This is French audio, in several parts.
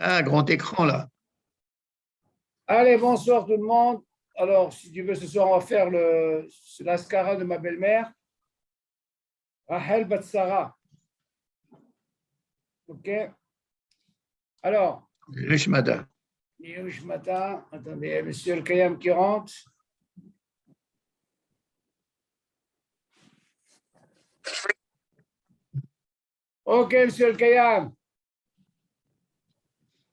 Ah, grand écran là. Allez, bonsoir tout le monde. Alors, si tu veux, ce soir, on va faire l'ascara de ma belle-mère, Rahel Batsara. OK? Alors, Rishmada. Yush matin, attendez, monsieur le Kayam qui rentre. OK, monsieur le Kayam.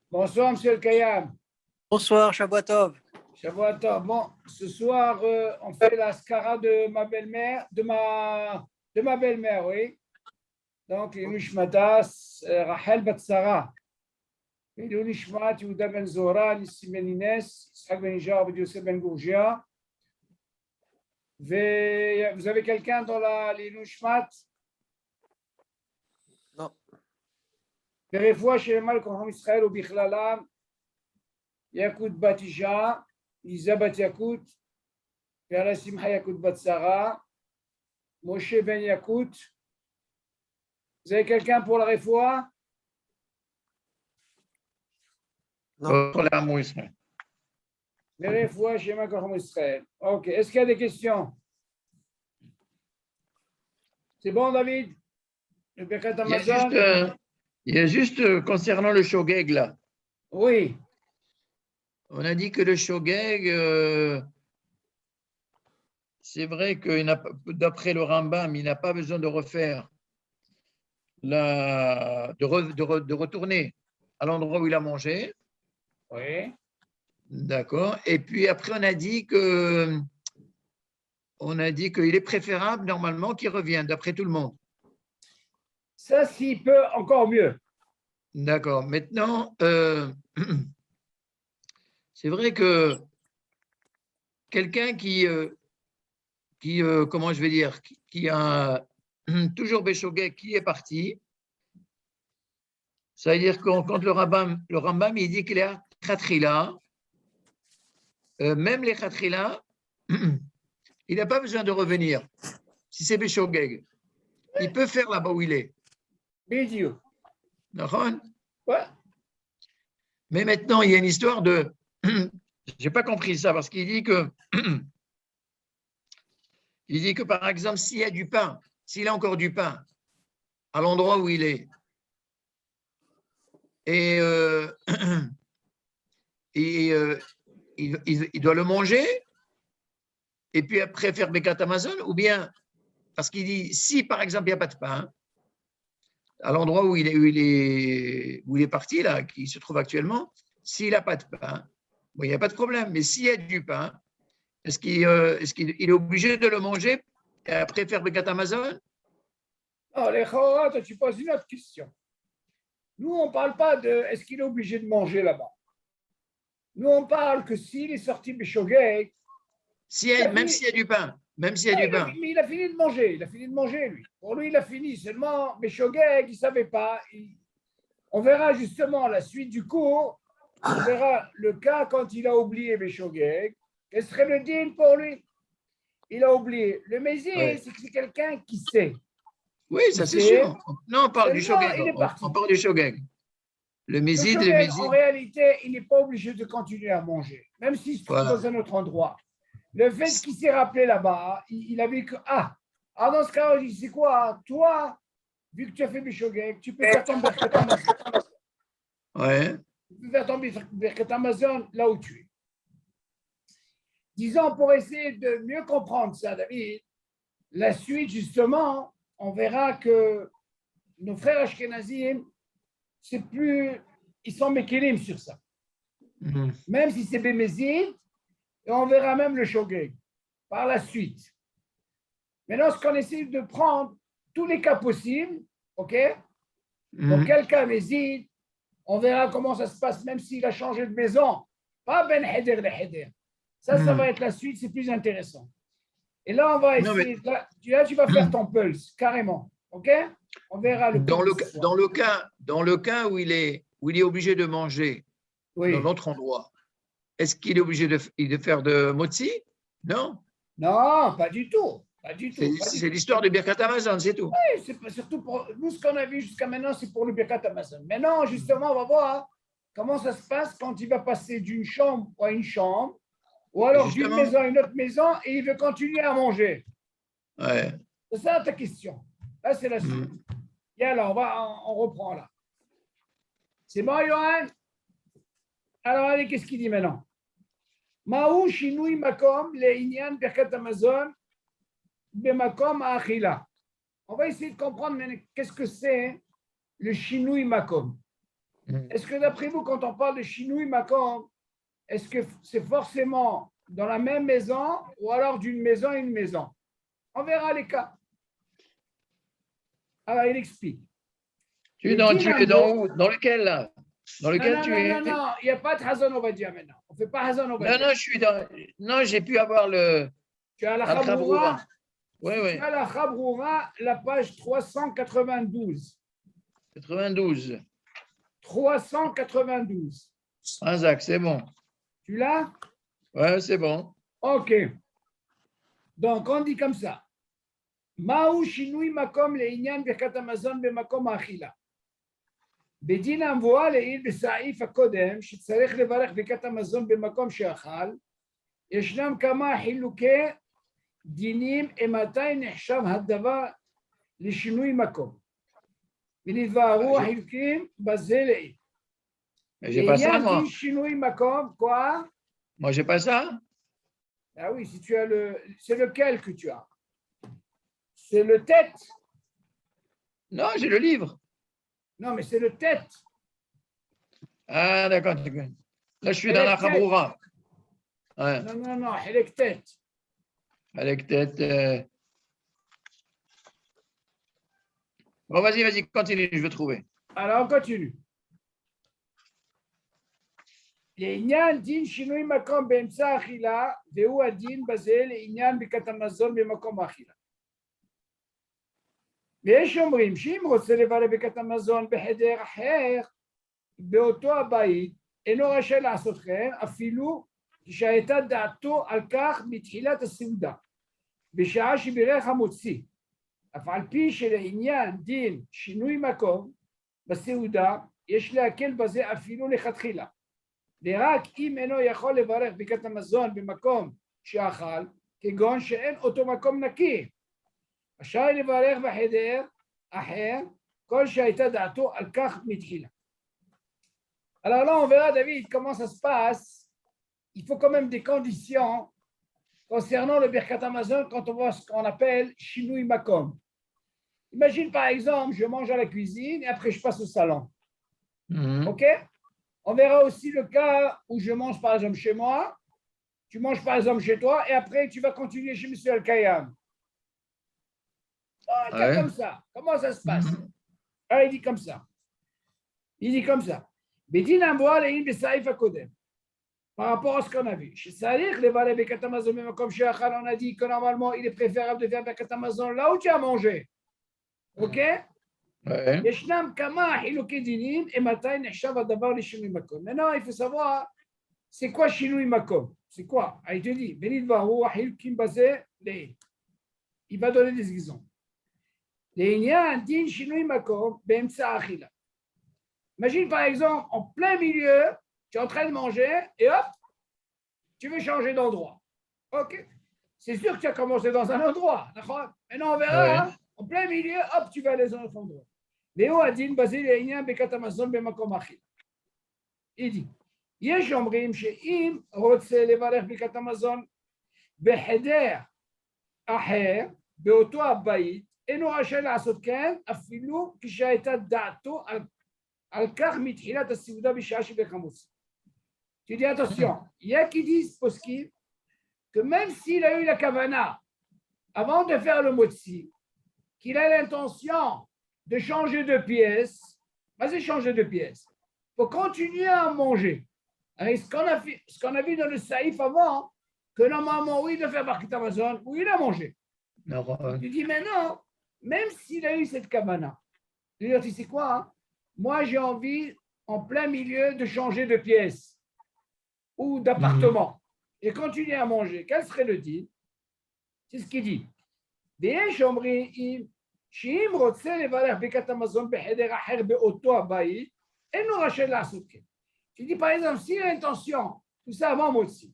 Bonsoir, monsieur le Kayam. Bonsoir, Shabbatov. Shabbat. Bon, ce soir, on fait l'ascara de ma belle-mère, de ma belle-mère, oui. Donc, Yush Mata, Rahel Batsara. לעילוי נשמת יהודה בן זוהרה, ניסים בן אינס, יצחק בן יזהר ויוסף בן גורג'יה. Vous avez quelqu'un dans לעילוי נשמת? Non. ברפואה שלמה לכל עם ישראל ובכללם, יקות בת אישה, ליזה בת יקות, ועל השמחה יקות בת שרה, משה בן יקות. Vous avez quelqu'un pour la רפואה? Pour l'amour Israël. ברפואה שלמה לכל עם ישראל. Ok, est-ce qu'il y a des questions? C'est bon, David? Le Birkat Hamazon? Il y a juste concernant le shogeg là. Oui. On a dit que le shogeg, c'est vrai que d'après le Rambam, il n'a pas besoin de refaire, de retourner à l'endroit où il a mangé. Oui. D'accord. Et puis après, on a dit qu'il est préférable normalement qu'il revienne, d'après tout le monde. Ça, s'il peut, encore mieux. D'accord. Maintenant, c'est vrai que quelqu'un comment je vais dire, qui a toujours Béchogé, qui est parti, ça veut dire que quand le Rambam, il dit qu'il est à Khatrila, même les Khatrila, il n'a pas besoin de revenir. Si c'est Béchogé, il peut faire là-bas où il est. Bidou. D'accord? Ouais. Mais maintenant, il y a une histoire de... Je n'ai pas compris ça, parce qu'il dit que... Il dit que, par exemple, s'il y a du pain, s'il a encore du pain à l'endroit où il est, et, il doit le manger, et puis après faire Bekat Amazon, ou bien, parce qu'il dit, si par exemple, il n'y a pas de pain, à l'endroit où il est parti, là, qui se trouve actuellement, s'il n'a pas de pain, bon, il n'y a pas de problème, mais s'il y a du pain, est-ce qu'il est obligé de le manger et après faire Bekat Amazon? Non, les Chorot, tu poses une autre question. Nous, on ne parle pas de est-ce qu'il est obligé de manger là-bas. Nous, on parle que s'il est sorti Béchogé, même s'il y a du pain. Même s'il y a du pain. Mais il a fini de manger. Il a fini de manger, lui. Pour lui, il a fini. Seulement, Béchogé, il ne savait pas. On verra justement la suite du cours. On verra le cas quand il a oublié Béchogé. Quel serait le deal pour lui? Il a oublié. Le Mézir, Ouais. c'est que c'est quelqu'un qui sait. Oui, ça c'est sûr. Non, on parle du shogeg. On parle du shogeg. Le mézid, en réalité, il n'est pas obligé de continuer à manger, même s'il se trouve dans un autre endroit. Le fait qu'il s'est rappelé là-bas, il a vu que, dans ce cas, il dit, c'est quoi? Toi, vu que tu as fait Béchogeg, tu peux faire ton Birkat Hamazon. Ouais. Tu peux faire ton Birkat Hamazon là où tu es. Disons, pour essayer de mieux comprendre ça, David, la suite, justement, on verra que nos frères Ashkenazim, c'est plus, ils sont mékélim sur ça. Même si c'est Bémézid, et on verra même le Shogeg par la suite. Maintenant, ce qu'on essaie de prendre, tous les cas possibles, ok? Pour quel cas Mézid, on verra comment ça se passe, même s'il a changé de maison. Pas Ben Heder le Heder. Ça va être la suite, c'est plus intéressant. Et là, on va essayer. Non, mais... là, tu vas faire ton pulse, carrément. OK? On verra le dans le cas où il est obligé de manger dans l'autre endroit, est-ce qu'il est obligé de faire de motzi? Non. Non, pas du tout. Pas du tout. C'est l'histoire du Birkat Hamazon, c'est tout. Oui, c'est surtout pour nous, ce qu'on a vu jusqu'à maintenant, c'est pour le Birkat Hamazon. Maintenant, justement, on va voir comment ça se passe quand il va passer d'une chambre à une chambre, ou alors d'une Justement. maison à une autre maison, et il veut continuer à manger? Ouais. C'est ça ta question. Là, c'est la suite. Mm. Et alors, on reprend là. C'est bon, Johan? Alors, allez, qu'est-ce qu'il dit maintenant? Maou shinui makom le'inyan birkat Amazon bemakom ha'achila. On va essayer de comprendre qu'est-ce que c'est le shinui makom. Mm. Est-ce que d'après vous, quand on parle de shinui makom, est-ce que c'est forcément dans la même maison ou alors d'une maison à une maison? On verra les cas. Alors, il explique. Tu es dans où? Dans lequel là? Dans lequel tu es? Non, il n'y a pas de Hazan, on va dire maintenant. On ne fait pas Hazan, on va dire. Non, je suis dans. Non, j'ai pu avoir le. Tu as la Al-Khabroura. Khabroura. Oui, Tu oui. as la Khabroura, la page 392. 92. 392. Zach, c'est bon. Tu l'as? Ouais, c'est bon. Ok. Donc, on dit comme ça. Maou shinui makom le'inyan birkat Amazon bemakom ha'achila. בדין המבואה לעיל בסעיף הקודם, שצריך לברך ברכת המזון במקום שאכל, ישנם כמה חילוקי דינים מתי נחשב הדבר לשינוי מקום. ונתבהרו החילוקים בזה לעיל. J'ai pas ça, moi. דין שינוי מקום, quoi? Moi, j'ai pas ça. Ah oui, si tu as c'est lequel que tu as? C'est le tête. Non, j'ai le livre. Non, mais c'est le tête. Ah, d'accord. Là, je suis dans la Khabroura. Ouais. Non, avec tête. Avec tête. Bon, vas-y, continue, je vais trouver. Alors, on continue. לעניין דין שינוי מקום באמצע האכילה, והוא הדין בזה לעניין ברכת המזון במקום האכילה. ויש אומרים שאם רוצה לברך ברכת המזון בחדר אחר, באותו הבית, אינו רשאי לעשות כן, אפילו כשהייתה דעתו על כך מתחילת הסעודה, בשעה שבירך המוציא, אף על פי שלעניין דין שינוי מקום בסעודה, יש להקל בזה אפילו לכתחילה. ורק אם אינו יכול לברך ברכת המזון במקום שאכל, כגון שאין אותו מקום נקי, רשאי לברך בחדר אחר, כל שהייתה דעתו על כך מתחילה. Alors là, on verra, David, comment ça se passe. Il faut quand même des conditions concernant le Birkat Hamazon quand on voit ce qu'on appelle Shinui Makom. Imagine par exemple, je mange à la cuisine et après je passe au salon. OK? On verra aussi le cas où je mange par exemple chez moi, tu manges par exemple chez toi et après tu vas continuer chez M. Al-Khayyam. Un cas comme ça. Comment ça se passe? Ah, il dit comme ça. Il dit comme ça. Bedin Amboa le'in b'saïf hakodem. Par rapport à ce qu'on a vu. Chez Salih, les valets Birkat Hamazon, même comme chez Achal, on a dit que normalement il est préférable de faire Birkat Hamazon là où tu as mangé. OK? ישנם כמה חילוקי דינים, מתי נחשב הדבר לשינוי מקום. Maintenant, il faut savoir, c'est quoi שינוי מקום? C'est quoi? Il te dit, ונתבהרו החילוקים בזה לעיל. Il va donner des exemples. לעניין דין שינוי מקום באמצע האכילה. Imagine par exemple, en plein milieu, tu es en train de manger et hop, tu veux changer d'endroit. OK? C'est sûr que tu as commencé dans un endroit. Maintenant, on verra, en plein milieu, hop, tu vas aller dans un autre endroit. והוא הדין בזה לעניין ברכת המזון במקום אכילה. אידי, יש אומרים שאם רוצה לברך ברכת המזון בחדר אחר, באותו הבית, אינו רשאי לעשות כן, אפילו כשהייתה דעתו על כך מתחילת הסעודה בשעה שברך המוציא. Tu dis attention, il y a qui disent poskim que même s'il a eu la kavana avant de faire le motzi, qu'il a l'intention de changer de pièce, vas-y changer de pièce, pour continuer à manger. Alors, ce qu'on a vu dans le saïf avant, que normalement, oui, de faire Birkat Hamazon, oui, il a mangé. Tu dis, mais non, même s'il a eu cette kavana, tu dis, tu sais quoi, hein? Moi, j'ai envie, en plein milieu, de changer de pièce ou d'appartement et continuer à manger. Quel serait le deal? C'est ce qu'il dit. ויש אומרים שאם רוצה לברך ברכת המזון בחדר אחר באותו הבית, אינו רשאי לעשות כן. Tu dis par exemple, s'il a l'intention, tout ça avant moi aussi,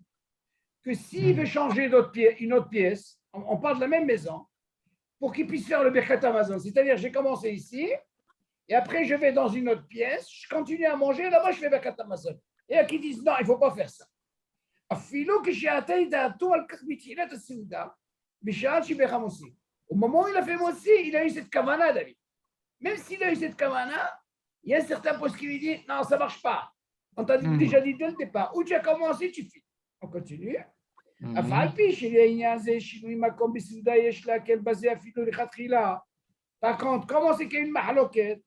que s'il veut changer une autre pièce, on parle de la même maison, pour qu'il puisse faire le Birkat Amazon. C'est-à-dire, j'ai commencé ici, et après je vais dans une autre pièce, je continue à manger, là-bas je fais Birkat Amazon. Et il y a qui disent non, il ne faut pas faire ça. Au moment où il a fait Mossi, il a eu cette kavana, David. Même s'il a eu cette kavana, il y a certains postes qui lui disent non, ça ne marche pas. On t'a déjà dit dès le départ. Où tu as commencé, tu finis. On continue. Par contre, comment c'est qu'il y a une mahaloket?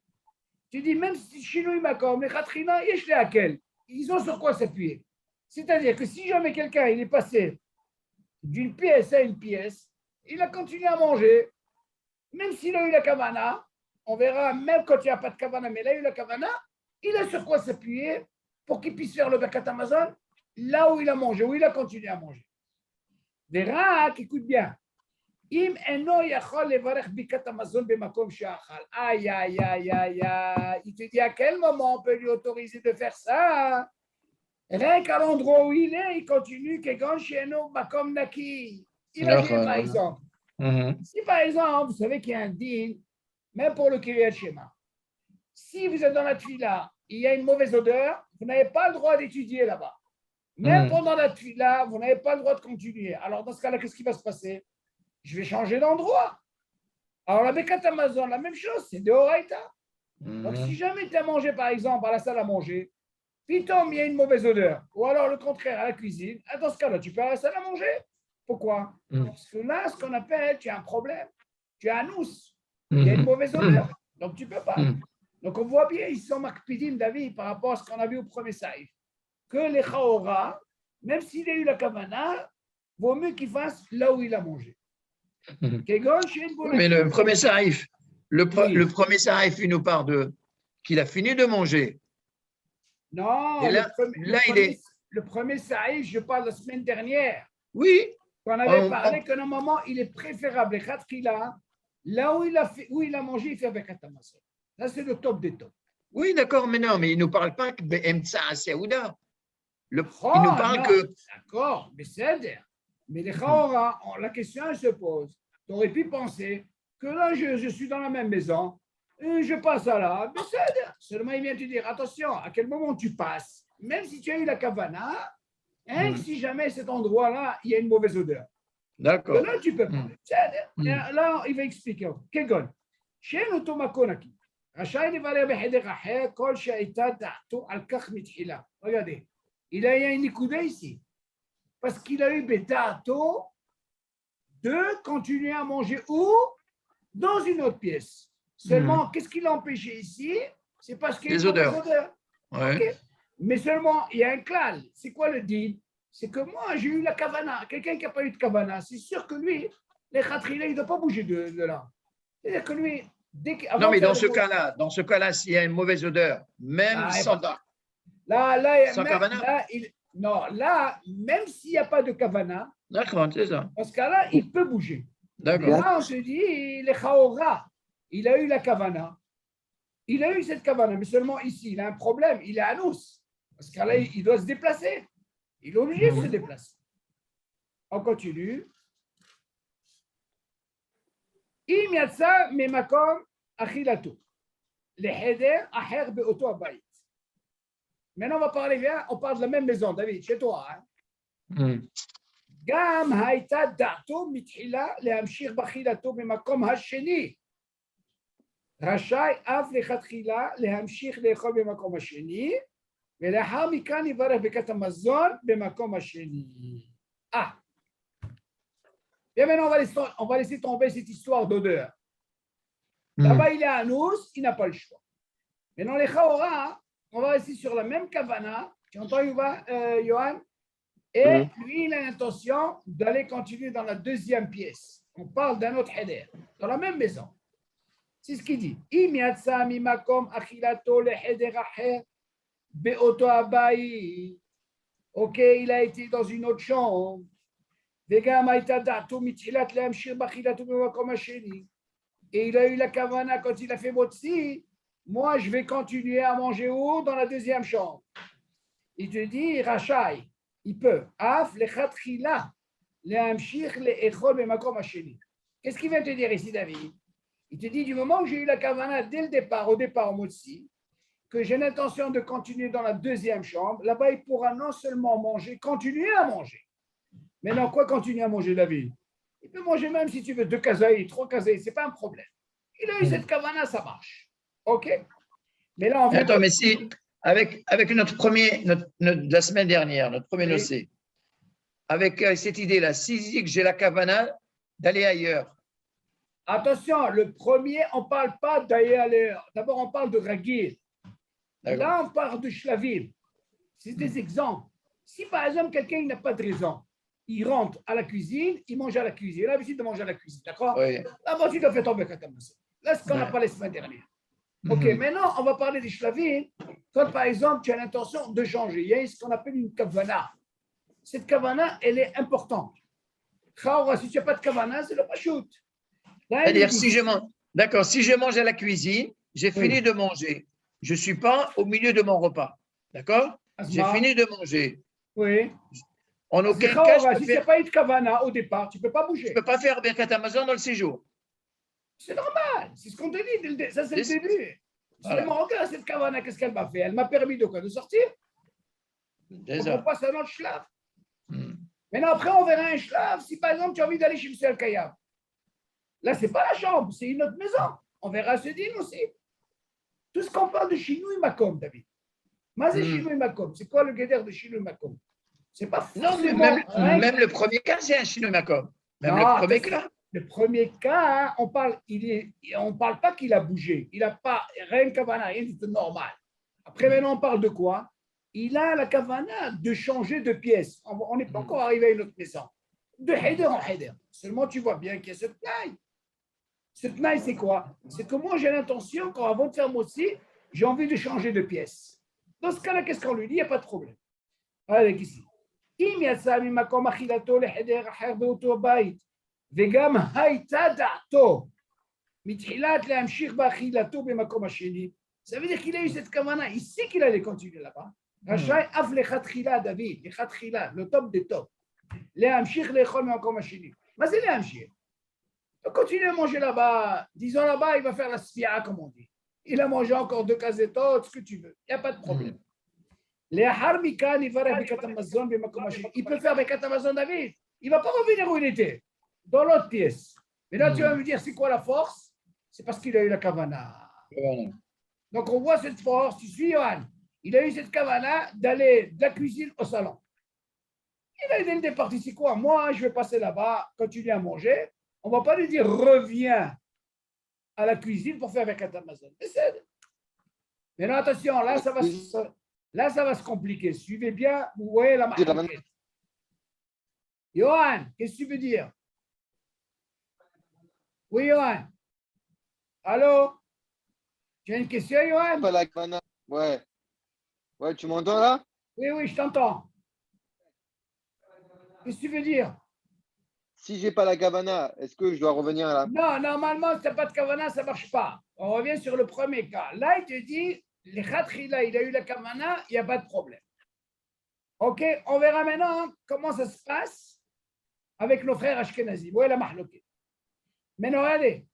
Tu dis même si Shinui Makom, les Khatrina, yesh les Akel. Ils ont sur quoi s'appuyer. C'est-à-dire que si jamais quelqu'un il est passé d'une pièce à une pièce, il a continué à manger, même s'il a eu la kavana, on verra, même quand il n'y a pas de kavana, mais il a eu la kavana, il a sur quoi s'appuyer pour qu'il puisse faire le Birkat Amazon là où il a mangé, où il a continué à manger. Verra, écoute bien. Im eno yachol levarech Birkat Amazon b'makom she'achal. Aïe, aïe, aïe, aïe, aïe. Il te dit à quel moment on peut lui autoriser de faire ça? Rien qu'à l'endroit où il est, il continue kegon she'eno makom naki. Imaginez par exemple. Si par exemple, vous savez qu'il y a un din, même pour le Kiryat Shema, si vous êtes dans la tfila, il y a une mauvaise odeur, vous n'avez pas le droit d'étudier là-bas. Même pendant la tfila, vous n'avez pas le droit de continuer. Alors dans ce cas-là, qu'est-ce qui va se passer? Je vais changer d'endroit. Alors la Birkat Amazon, la même chose, c'est de Horaïta. Donc si jamais tu as mangé par exemple à la salle à manger, puis il y a une mauvaise odeur, ou alors le contraire à la cuisine, dans ce cas-là, tu peux aller à la salle à manger. Pourquoi? Parce que là, ce qu'on appelle, tu as un problème, tu as un nous, il y a une mauvaise odeur, donc tu ne peux pas. Donc on voit bien, ils sont makpidim David par rapport à ce qu'on a vu au premier saïf, que les chaora, même s'il a eu la kavana, vaut mieux qu'il fasse là où il a mangé. Mais le premier saïf, le premier saïf, il nous parle de qu'il a fini de manger. Non, et là, le premier saïf, je parle la semaine dernière. Oui. On avait parlé que normalement, il est préférable, là où il a mangé, il fait avec Atamaso. Là, c'est le top des tops. Oui, d'accord, mais non, mais il ne nous parle pas que Emtsa Seouda. Il nous parle que. D'accord, mais c'est-à-dire. Mais les Chaora, la question se pose. Tu aurais pu penser que là, je suis dans la même maison, et je passe à là, mais c'est-à-dire. Seulement, il vient te dire attention, à quel moment tu passes, même si tu as eu la kavana, si jamais cet endroit-là, il y a une mauvaise odeur. D'accord. Là, tu peux pas. Là, il va expliquer. Kegon. Chez l'automakonaki. Regardez, il a eu une ikoudé ici. Parce qu'il a eu Betato de continuer à manger où? Dans une autre pièce. Seulement, qu'est-ce qui l'a empêché ici? C'est parce qu'il y a les odeurs. Ouais. Okay. Mais seulement, il y a un clal. C'est quoi le dit? C'est que moi, j'ai eu la kavana. Quelqu'un qui n'a pas eu de kavana, c'est sûr que lui, les khatrila, il ne doit pas bouger de là. C'est-à-dire que lui, non, mais dans ce cas-là, s'il y a une mauvaise odeur, même sans kavana, là, même s'il n'y a pas de kavana, d'accord, c'est ça. Dans ce cas-là, il peut bouger. D'accord. Là, on se dit, les chaora, il a eu la kavana. Il a eu cette kavana, mais seulement ici, il a un problème, il est à nous. Parce que là, il doit se déplacer. Il est obligé de se déplacer. On continue. Im yatsa memakom achilato. Le heder aher beoto abayit. Maintenant, on va parler, viens, on parle de la même maison, David, chez toi. גם הייתה דעתו מתחילה להמשיך באכילתו במקום השני. רשאי אף לכתחילה להמשיך לאכול במקום השני, ולאחר מכאן יברך ברכת המזון במקום השני. Bien maintenant, on va laisser tomber cette histoire d'odeur. Là-bas, il est à nous, il n'a pas le choix. Maintenant, les chaora, on va rester sur la même kavana. Tu entends, Yohan? Et lui, il a l'intention d'aller continuer dans la deuxième pièce. On parle d'un autre heder, dans la même maison. C'est ce qu'il dit. Ok, il a été dans une autre chambre. Et il a eu la kavana quand il a fait motzi. Moi, je vais continuer à manger où? Dans la deuxième chambre. il te dit Rachai, il peut. Af lechatchila lehamshich leechol bemakom hasheni. Qu'est-ce qu'il vient te dire ici, David? Il te dit du moment où j'ai eu la kavana dès le départ, au départ au Motsi, que j'ai l'intention de continuer dans la deuxième chambre, là-bas il pourra non seulement manger, continuer à manger. Maintenant, quoi continuer à manger, David? Il peut manger même si tu veux 2 kazaïs, 3 kazaïs, ce n'est pas un problème. Il a eu cette kavana, ça marche. OK? Mais là, on vient. Attends, mais si, avec notre la semaine dernière, notre premier nocé, avec cette idée-là, si je dis que j'ai la kavana d'aller ailleurs. Attention, le premier, on ne parle pas d'aller ailleurs. D'abord, on parle de ragil. Là, on parle de shlavim. C'est des exemples. Si par exemple, quelqu'un n'a pas de raison, il rentre à la cuisine, il mange à la cuisine. Il a l'habitude de manger à la cuisine, d'accord? Oui. Là-bas, tu dois faire tomber Katamasa. Là, c'est ce qu'on n'a pas la semaine dernière. OK, maintenant, on va parler des shlavim. Quand, par exemple, tu as l'intention de changer, il y a ce qu'on appelle une kavana. Cette kavana, elle est importante. Si tu n'as pas de kavana, c'est le pachout. C'est-à-dire, si je mange à la cuisine, j'ai fini de manger. Je ne suis pas au milieu de mon repas. D'accord? J'ai fini de manger. Oui. En aucun cas, si tu n'as pas eu de kavana au départ, tu ne peux pas bouger. Je ne peux pas faire Birkat Hamazon dans le séjour. C'est normal. C'est ce qu'on te dit. Ça, c'est le début. Voilà. Le Marocain, cette kavana, qu'est-ce qu'elle m'a fait? Elle m'a permis de quoi? De sortir. On passe à un autre shlav. Maintenant, après, on verra un shlav. Si par exemple, tu as envie d'aller chez M. Al-Kayab, là, ce n'est pas la chambre, c'est une autre maison. On verra ce dîner aussi. Tout ce qu'on parle de Shinui Makom, David. Mais c'est Shinui Makom. C'est quoi le guédère de Shinui Makom? C'est pas forcément. Non, même le premier cas, c'est un Shinui Makom. Même le premier cas. Le premier cas, hein, on parle pas qu'il a bougé. Il n'a pas rien de kavana, rien de normal. Après, maintenant, on parle de quoi? Il a la kavana de changer de pièce. On n'est pas encore arrivé à une autre maison. De header en header. Seulement, tu vois bien qu'il y a ce tnaï. Ce tnaï, c'est quoi? C'est que moi, j'ai l'intention, avant de faire moi aussi, j'ai envie de changer de pièce. Dans ce cas-là, qu'est-ce qu'on lui dit? Il n'y a pas de problème. Avec ici. אם יצא ממקום אכילתו לחדר אחר באותו בית, וגם הייתה דעתו מתחילת להמשיך באכילתו במקום השני, ça veut dire qu'il a eu cette kavana, il sait qu'il allait continuer là-bas. רשאי אף לכתחילה, דוד, לכתחילה, le top des tops, להמשיך לאכול במקום השני. מה זה להמשיך? Il va continuer à manger là-bas, disons là-bas, il va faire la sfia, comme on dit. Il a mangé encore 2 casettes, ce que tu veux, il n'y a pas de problème. Il peut faire Birkat Hamazon, David. Il ne va pas revenir où il était, dans l'autre pièce. Mais là, tu vas me dire, c'est quoi la force? C'est parce qu'il a eu la kavana. Donc, on voit cette force. Tu suis, Yohan. Il a eu cette kavana d'aller de la cuisine au salon. Il a dès le départ, c'est quoi? Moi, je vais passer là-bas, continuer à manger. On ne va pas lui dire, reviens à la cuisine pour faire Birkat Hamazon. Mais non, attention, là, ça va se... Là, ça va se compliquer. Suivez bien, vous voyez la marque. Johan, qu'est-ce que tu veux dire? Oui, Johan. Allô? Tu as une question, Johan? Ouais. Ouais, tu m'entends là? Oui, je t'entends. Qu'est-ce que tu veux dire? Si j'ai pas la kavana, est-ce que je dois revenir là? Non, normalement, si tu n'as pas de kavana, ça ne marche pas. On revient sur le premier cas. Là, il te dit, il a eu la kavana, il n'y a pas de problème. OK, on verra maintenant comment ça se passe avec nos frères Ashkenazim. Où est la mahloquette? Maintenant, regardez.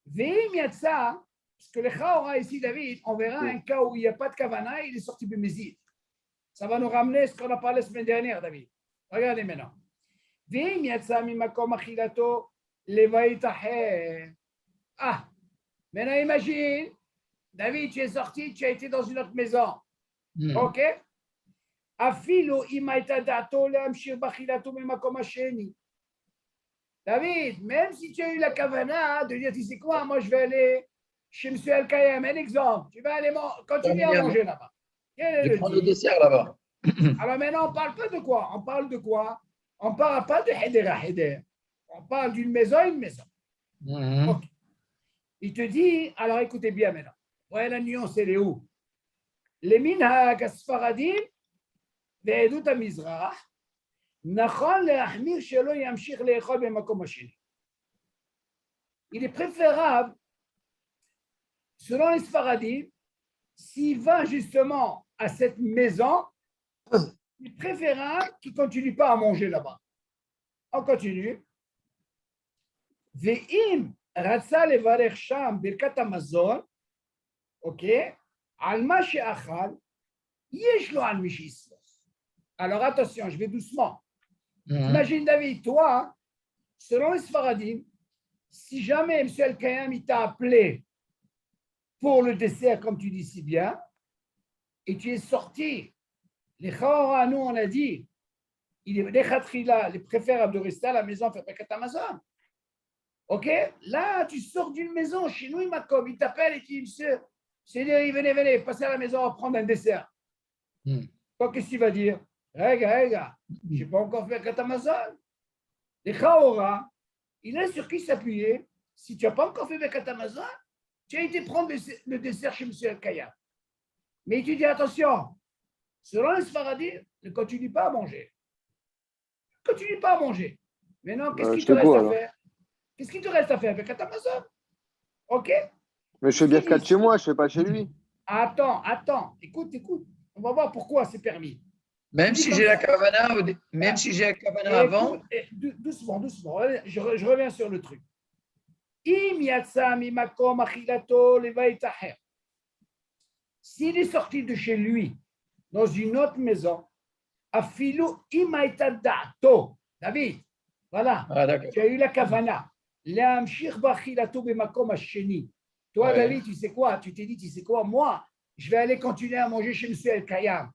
Parce que le Chaora ici, David, on verra un cas où il n'y a pas de kavana, il est sorti de Mézid. Ça va nous ramener ce qu'on a parlé la semaine dernière, David. Regardez maintenant. Ah, maintenant imagine, David, tu es sorti, tu as été dans une autre maison. OK? David, même si tu as eu la kavana de dire, tu sais quoi, moi je vais aller chez M. Al-Kayam, un exemple, tu vas aller continuer à manger là-bas. Je prends le dessert là-bas. Alors maintenant, on ne parle pas de quoi? On parle de quoi? On ne parle pas de Heder à Heder. On parle d'une maison à une maison. Okay. Il te dit, alors écoutez bien maintenant. Ouais, la nuance, elle est où? Les minhag asfaradim ve'edut hamizrach nachon le'achmir shelo yamshich le'echol b'makom hasheni. Il est préférable, selon les sfaradim, s'il va justement à cette maison, il est préférable qu'il ne continue pas à manger là-bas. On continue. Ve'im ratza levarech sham birkat hamazon, ok, al ma she'achal, yesh lo al mi she'isros. Alors attention, je vais doucement. Imagine David, toi, selon les Sfaradim, si jamais M. El-Kayam il t'a appelé pour le dessert, comme tu dis si bien, et tu es sorti, les Chahora, nous on a dit, il est les préférables de rester à la maison faire Birkat Hamazon. Ok? Là, tu sors d'une maison, chez nous, il t'appelle et tu dis, monsieur, venez, passez à la maison, on va prendre un dessert. Toi, qu'est-ce que tu vas dire? Regarde, je n'ai pas encore fait Birkat Hamazon. Les Chahora, il est sur qui s'appuyer. Si tu n'as pas encore fait Birkat Hamazon, tu as été prendre le dessert chez M. El-Kayam. Mais tu dis, attention, selon les Sfaradim, ne continue pas à manger. Continue pas à manger. Maintenant, qu'est-ce qu'il te reste à faire? Qu'est-ce qu'il te reste à faire Birkat Hamazon? Ok? Mais je fais Birkat chez moi, je ne fais pas chez lui. Attends. Écoute. On va voir pourquoi c'est permis. Même si j'ai la kavana, avant. Doucement. Je reviens sur le truc. Im yatsa mimakom achilato levait taher. S'il est sorti de chez lui dans une autre maison, afilu imaita da'ato. David, voilà. Tu as eu la kavana. L'amshir bachilato bemakom hasheni. Toi, David, tu sais quoi? Tu t'es dit, tu sais quoi? Moi, je vais aller continuer à manger chez M. El-Kayam.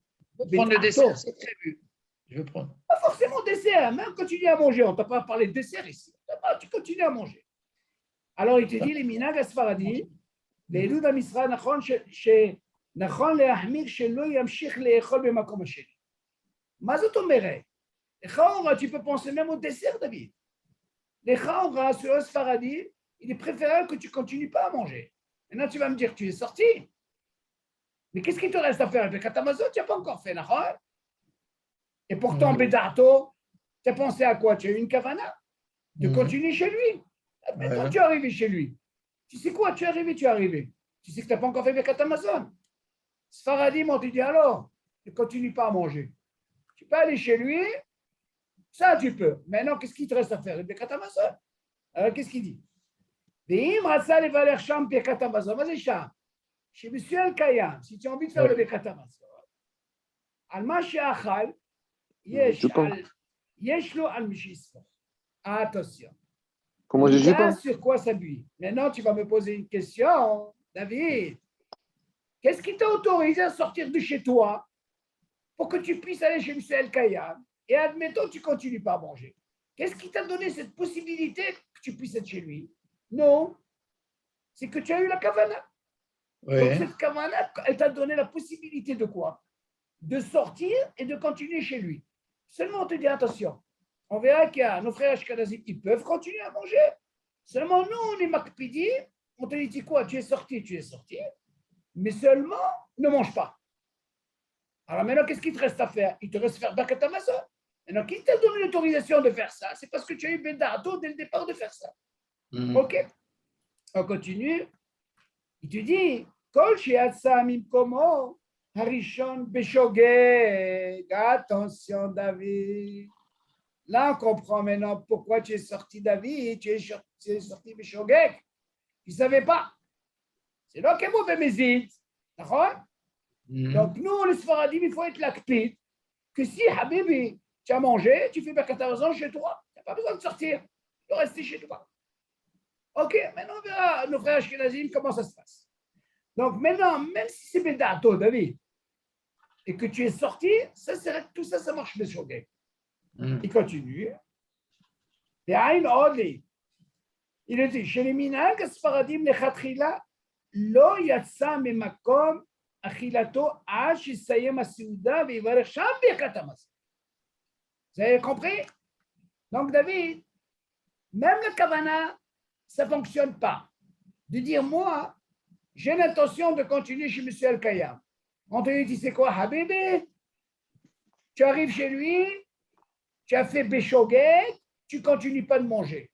Prendre le dessert, c'est prévu. Je veux prendre. Pas forcément dessert, même continuer à manger. On ne t'a pas parlé de dessert ici. Tu continues à manger. Alors, il te dit, les minag asfaradi, les loups d'Amisra, nachon le'ahmir shelo yamshich le'echol b'makom hasheni. Ma zot omeret? Les chaora, tu peux penser même au dessert, David. Les chaora, sur le Sfaradi, il est préférable que tu ne continues pas à manger. Maintenant, tu vas me dire, tu es sorti. Mais qu'est-ce qu'il te reste à faire avec Birkat Hamazon? Tu n'as pas encore fait, nachon? Et pourtant, Bédarto, tu as pensé à quoi? Tu as eu une kavana de continuer chez lui. Maintenant, tu es arrivé chez lui. Tu sais quoi? Tu es arrivé. Tu sais que tu n'as pas encore fait Birkat Hamazon. Sfaradim, on te dit alors, ne continue pas à manger. Tu peux aller chez lui, ça tu peux. Maintenant, qu'est-ce qu'il te reste à faire? Le Birkat Hamazon. Alors, qu'est-ce qu'il dit? Ve'im ratza levaler sham Birkat Hamazon. Vas-y, Sham. Chez M. El-Kayam, si tu as envie de faire le Birkat Hamazon, al ma she'achal, yesh lo al mi she'isros. Attention. Comment je dis pas? Sur quoi s'appuie? Maintenant, tu vas me poser une question, David. Qu'est-ce qui t'a autorisé à sortir de chez toi pour que tu puisses aller chez M. El-Kayam et admettons que tu ne continues pas à manger? Qu'est-ce qui t'a donné cette possibilité que tu puisses être chez lui? Non. C'est que tu as eu la kavana. Donc, cette kavana, elle t'a donné la possibilité de quoi? De sortir et de continuer chez lui. Seulement, on te dit attention. On verra qu'il y a nos frères ashkenazim, ils peuvent continuer à manger. Seulement, nous, on est makpidi. On te dit quoi? Tu es sorti. Mais seulement, ne mange pas. Alors maintenant, qu'est-ce qu'il te reste à faire? Il te reste à faire Birkat Hamazon. Maintenant, qui t'a donné l'autorisation de faire ça? C'est parce que tu as eu Bédarto dès le départ de faire ça. Ok? On continue. Il te dit, Kol she'atsa mimkomo harishon beshogeg. Attention, David. Là, on comprend maintenant pourquoi tu es sorti, David. Tu es sorti beshogeg. Tu ne savais pas. C'est là qu'est mauvais mésite. D'accord? Donc, nous, les Sfaradim, il faut être l'acpide. Que si, Habibi, tu as mangé, tu fais Birkat Hamazon chez toi. Tu n'as pas besoin de sortir. Tu peux rester chez toi. Ok, maintenant on verra nos frères ashkenazim comment ça se passe. Donc maintenant, même si c'est Bédato, David, et que tu es sorti, ça, tout ça, ça marche sur le Il continue. Et Aïn Odli, il dit, chez les Minag, Sfaradim, les Khatrila, lo yatsa memakom achilato ash yisayem asouda ve'ivarech sham birkat hamazon. Vous avez compris? Donc David, même le kavana, ça ne fonctionne pas. De dire, moi, j'ai l'intention de continuer chez M. El-Kayam. On te dit, c'est quoi, Habibi? Tu arrives chez lui, tu as fait Béchoguet, tu ne continues pas de manger.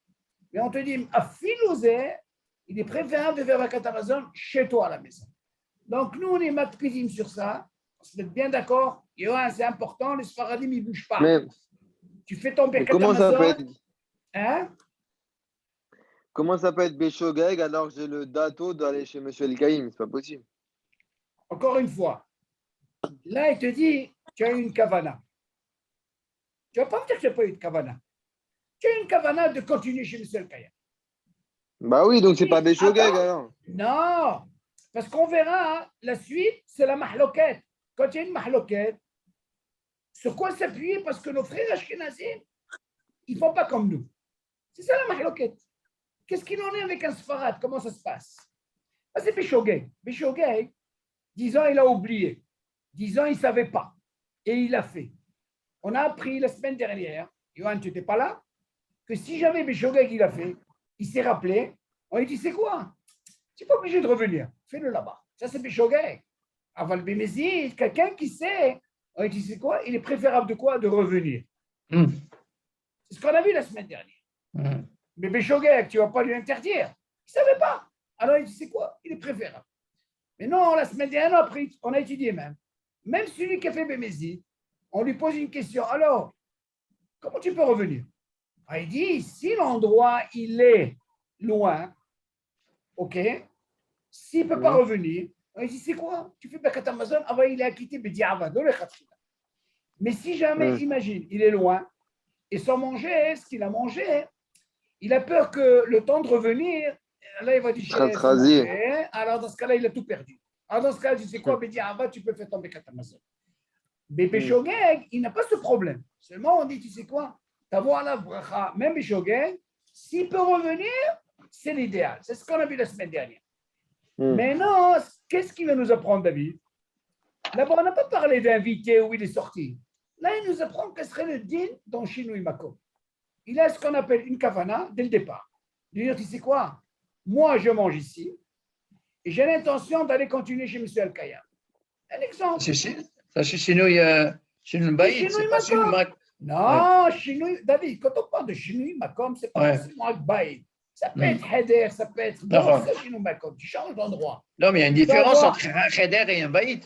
Mais on te dit, à Filouzé, il est préférable de faire Birkat Hamazon chez toi à la maison. Donc, nous, on est matpidim sur ça. se met bien d'accord. Yohan, c'est important, les Sfaradim, ils ne bougent pas. Mais, Tu fais ton mais Birkat comment ça peut Hamazon, être, hein? comment ça peut être Béchogeg alors que j'ai le dato d'aller chez Monsieur El Kaïm? C'est pas possible. Encore une fois, là, il te dit, tu as eu une kavana. Tu ne vas pas me dire que tu n'as pas eu de kavana. Tu as eu une kavana de continuer chez M. El-Kayam. Bah oui, donc c'est pas Béchogeg Attends. alors. Non, parce qu'on verra, hein, la suite, c'est la mahloquette. Quand il y a une mahloquette, sur quoi s'appuyer? Parce que nos frères ashkénazim, ils ne font pas comme nous. C'est ça la mahloquette. Qu'est-ce qu'il en est avec un sfarad? Comment ça se passe? Ah, c'est Béchogeg. Béchogeg, 10 ans, il a oublié. 10 ans, il ne savait pas. Et il l'a fait. On a appris la semaine dernière, Yohan, tu n'étais pas là, que si jamais Béchogeg, il a fait, il s'est rappelé, on lui dit, c'est quoi? Tu n'es pas obligé de revenir. Fais-le là-bas. Ça, c'est Béchogeg. Aval Bémézid, quelqu'un qui sait, on lui dit, c'est quoi? Il est préférable de quoi? De revenir. C'est ce qu'on a vu la semaine dernière. Mais Béchogeg, tu ne vas pas lui interdire. Il ne savait pas. Alors, il dit, c'est quoi? Il est préférable. Mais non, la semaine dernière, on a étudié même. Même celui qui a fait Bémézid, on lui pose une question. Alors, comment tu peux revenir? Ah, il dit, si l'endroit, il est loin, ok, s'il ne peut pas revenir, il dit, c'est quoi? Tu fais Birkat Hamazon, avant il est acquitté, mais si jamais, imagine, il est loin, et sans manger ce qu'il a mangé, il a peur que le temps de revenir, là, il va dire, alors dans ce cas-là, il a tout perdu. Alors dans ce cas-là, tu sais quoi, tu peux faire ton Birkat Hamazon. Mais Béchogeg, il n'a pas ce problème. Seulement, on dit, tu sais quoi, t'avoir la bracha, même Béchogeg, s'il peut revenir, c'est l'idéal. C'est ce qu'on a vu la semaine dernière. Mais non, qu'est-ce qu'il va nous apprendre, David? Là-bas, on n'a pas parlé d'invité où il est sorti. Là, il nous apprend quel serait le din dans Shinui Makom. Il a ce qu'on appelle une kavana dès le départ. De dire, tu sais quoi, moi, je mange ici et j'ai l'intention d'aller continuer chez M. Al-Kayam. Un exemple. Ça, c'est Shinui Baïd, c'est pas Shinui Makom. Non, Shinui, David, quand on parle de Shinui Makom, c'est pas forcément avec Baïd. Ça peut être Heder, ça peut être ça, Shinui Makom. Tu changes d'endroit. Non, mais il y a une différence entre un Heder et un Baïd.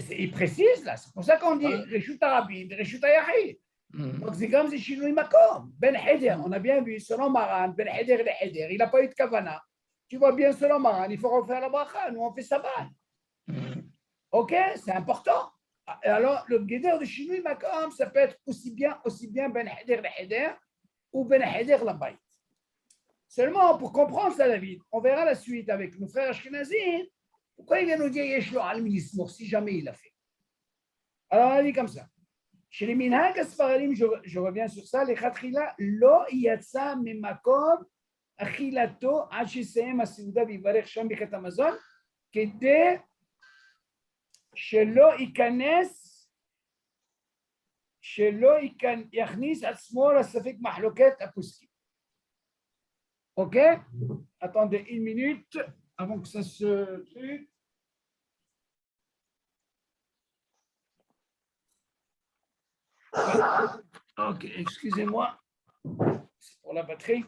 Il précise là, c'est pour ça qu'on dit Reshut Arabim, Reshut Ayahid. Donc c'est comme si Shinui Makom. Ben Heder, on a bien vu, selon Maran, Ben Heder et Heder, il n'a pas eu de kavana. Tu vois bien, selon Maran, il faut refaire la bracha, nous on fait sabbat. Ok, c'est important. Alors, le guédère de Shinui Makom, ça peut être aussi bien Ben Heder le Heder ou Ben Heder la Baït. Seulement, pour comprendre ça, David, on verra la suite avec nos frères Ashkenazim. Pourquoi il vient nous dire Yeshlo al-Minismour si jamais il l'a fait? Alors, on a dit comme ça. Chez les Minhag Asfaradim, je reviens sur ça, les Khatrila, Lo Yatsa Mimakom, Achilato, Hachisem, Asiuda, Vivarech, Sham, Birkat Hamazon, Kede. שלא יכניס עצמו לספק מחלוקת הפוסקים. Ok? Attendez une minute avant que ça se... Ok, excusez-moi. C'est pour la batterie.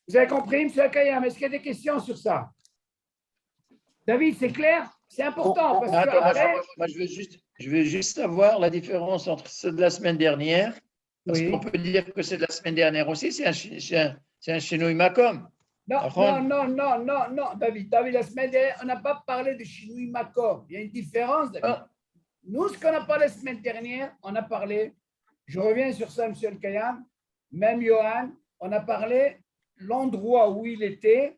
Vous avez compris, M. Akayam? Est-ce qu'il y a des questions sur ça? David, c'est clair? C'est important. Parce que après... moi, je veux juste savoir la différence entre ceux de la semaine dernière. Parce qu'on peut dire que c'est de la semaine dernière aussi, c'est un Shinui Makom. Non, David, la semaine dernière, on n'a pas parlé de Shinui Makom. Il y a une différence, David. Nous, ce qu'on a parlé la semaine dernière, on a parlé, je reviens sur ça, M. El-Kayam, même Yohan, on a parlé l'endroit où il était,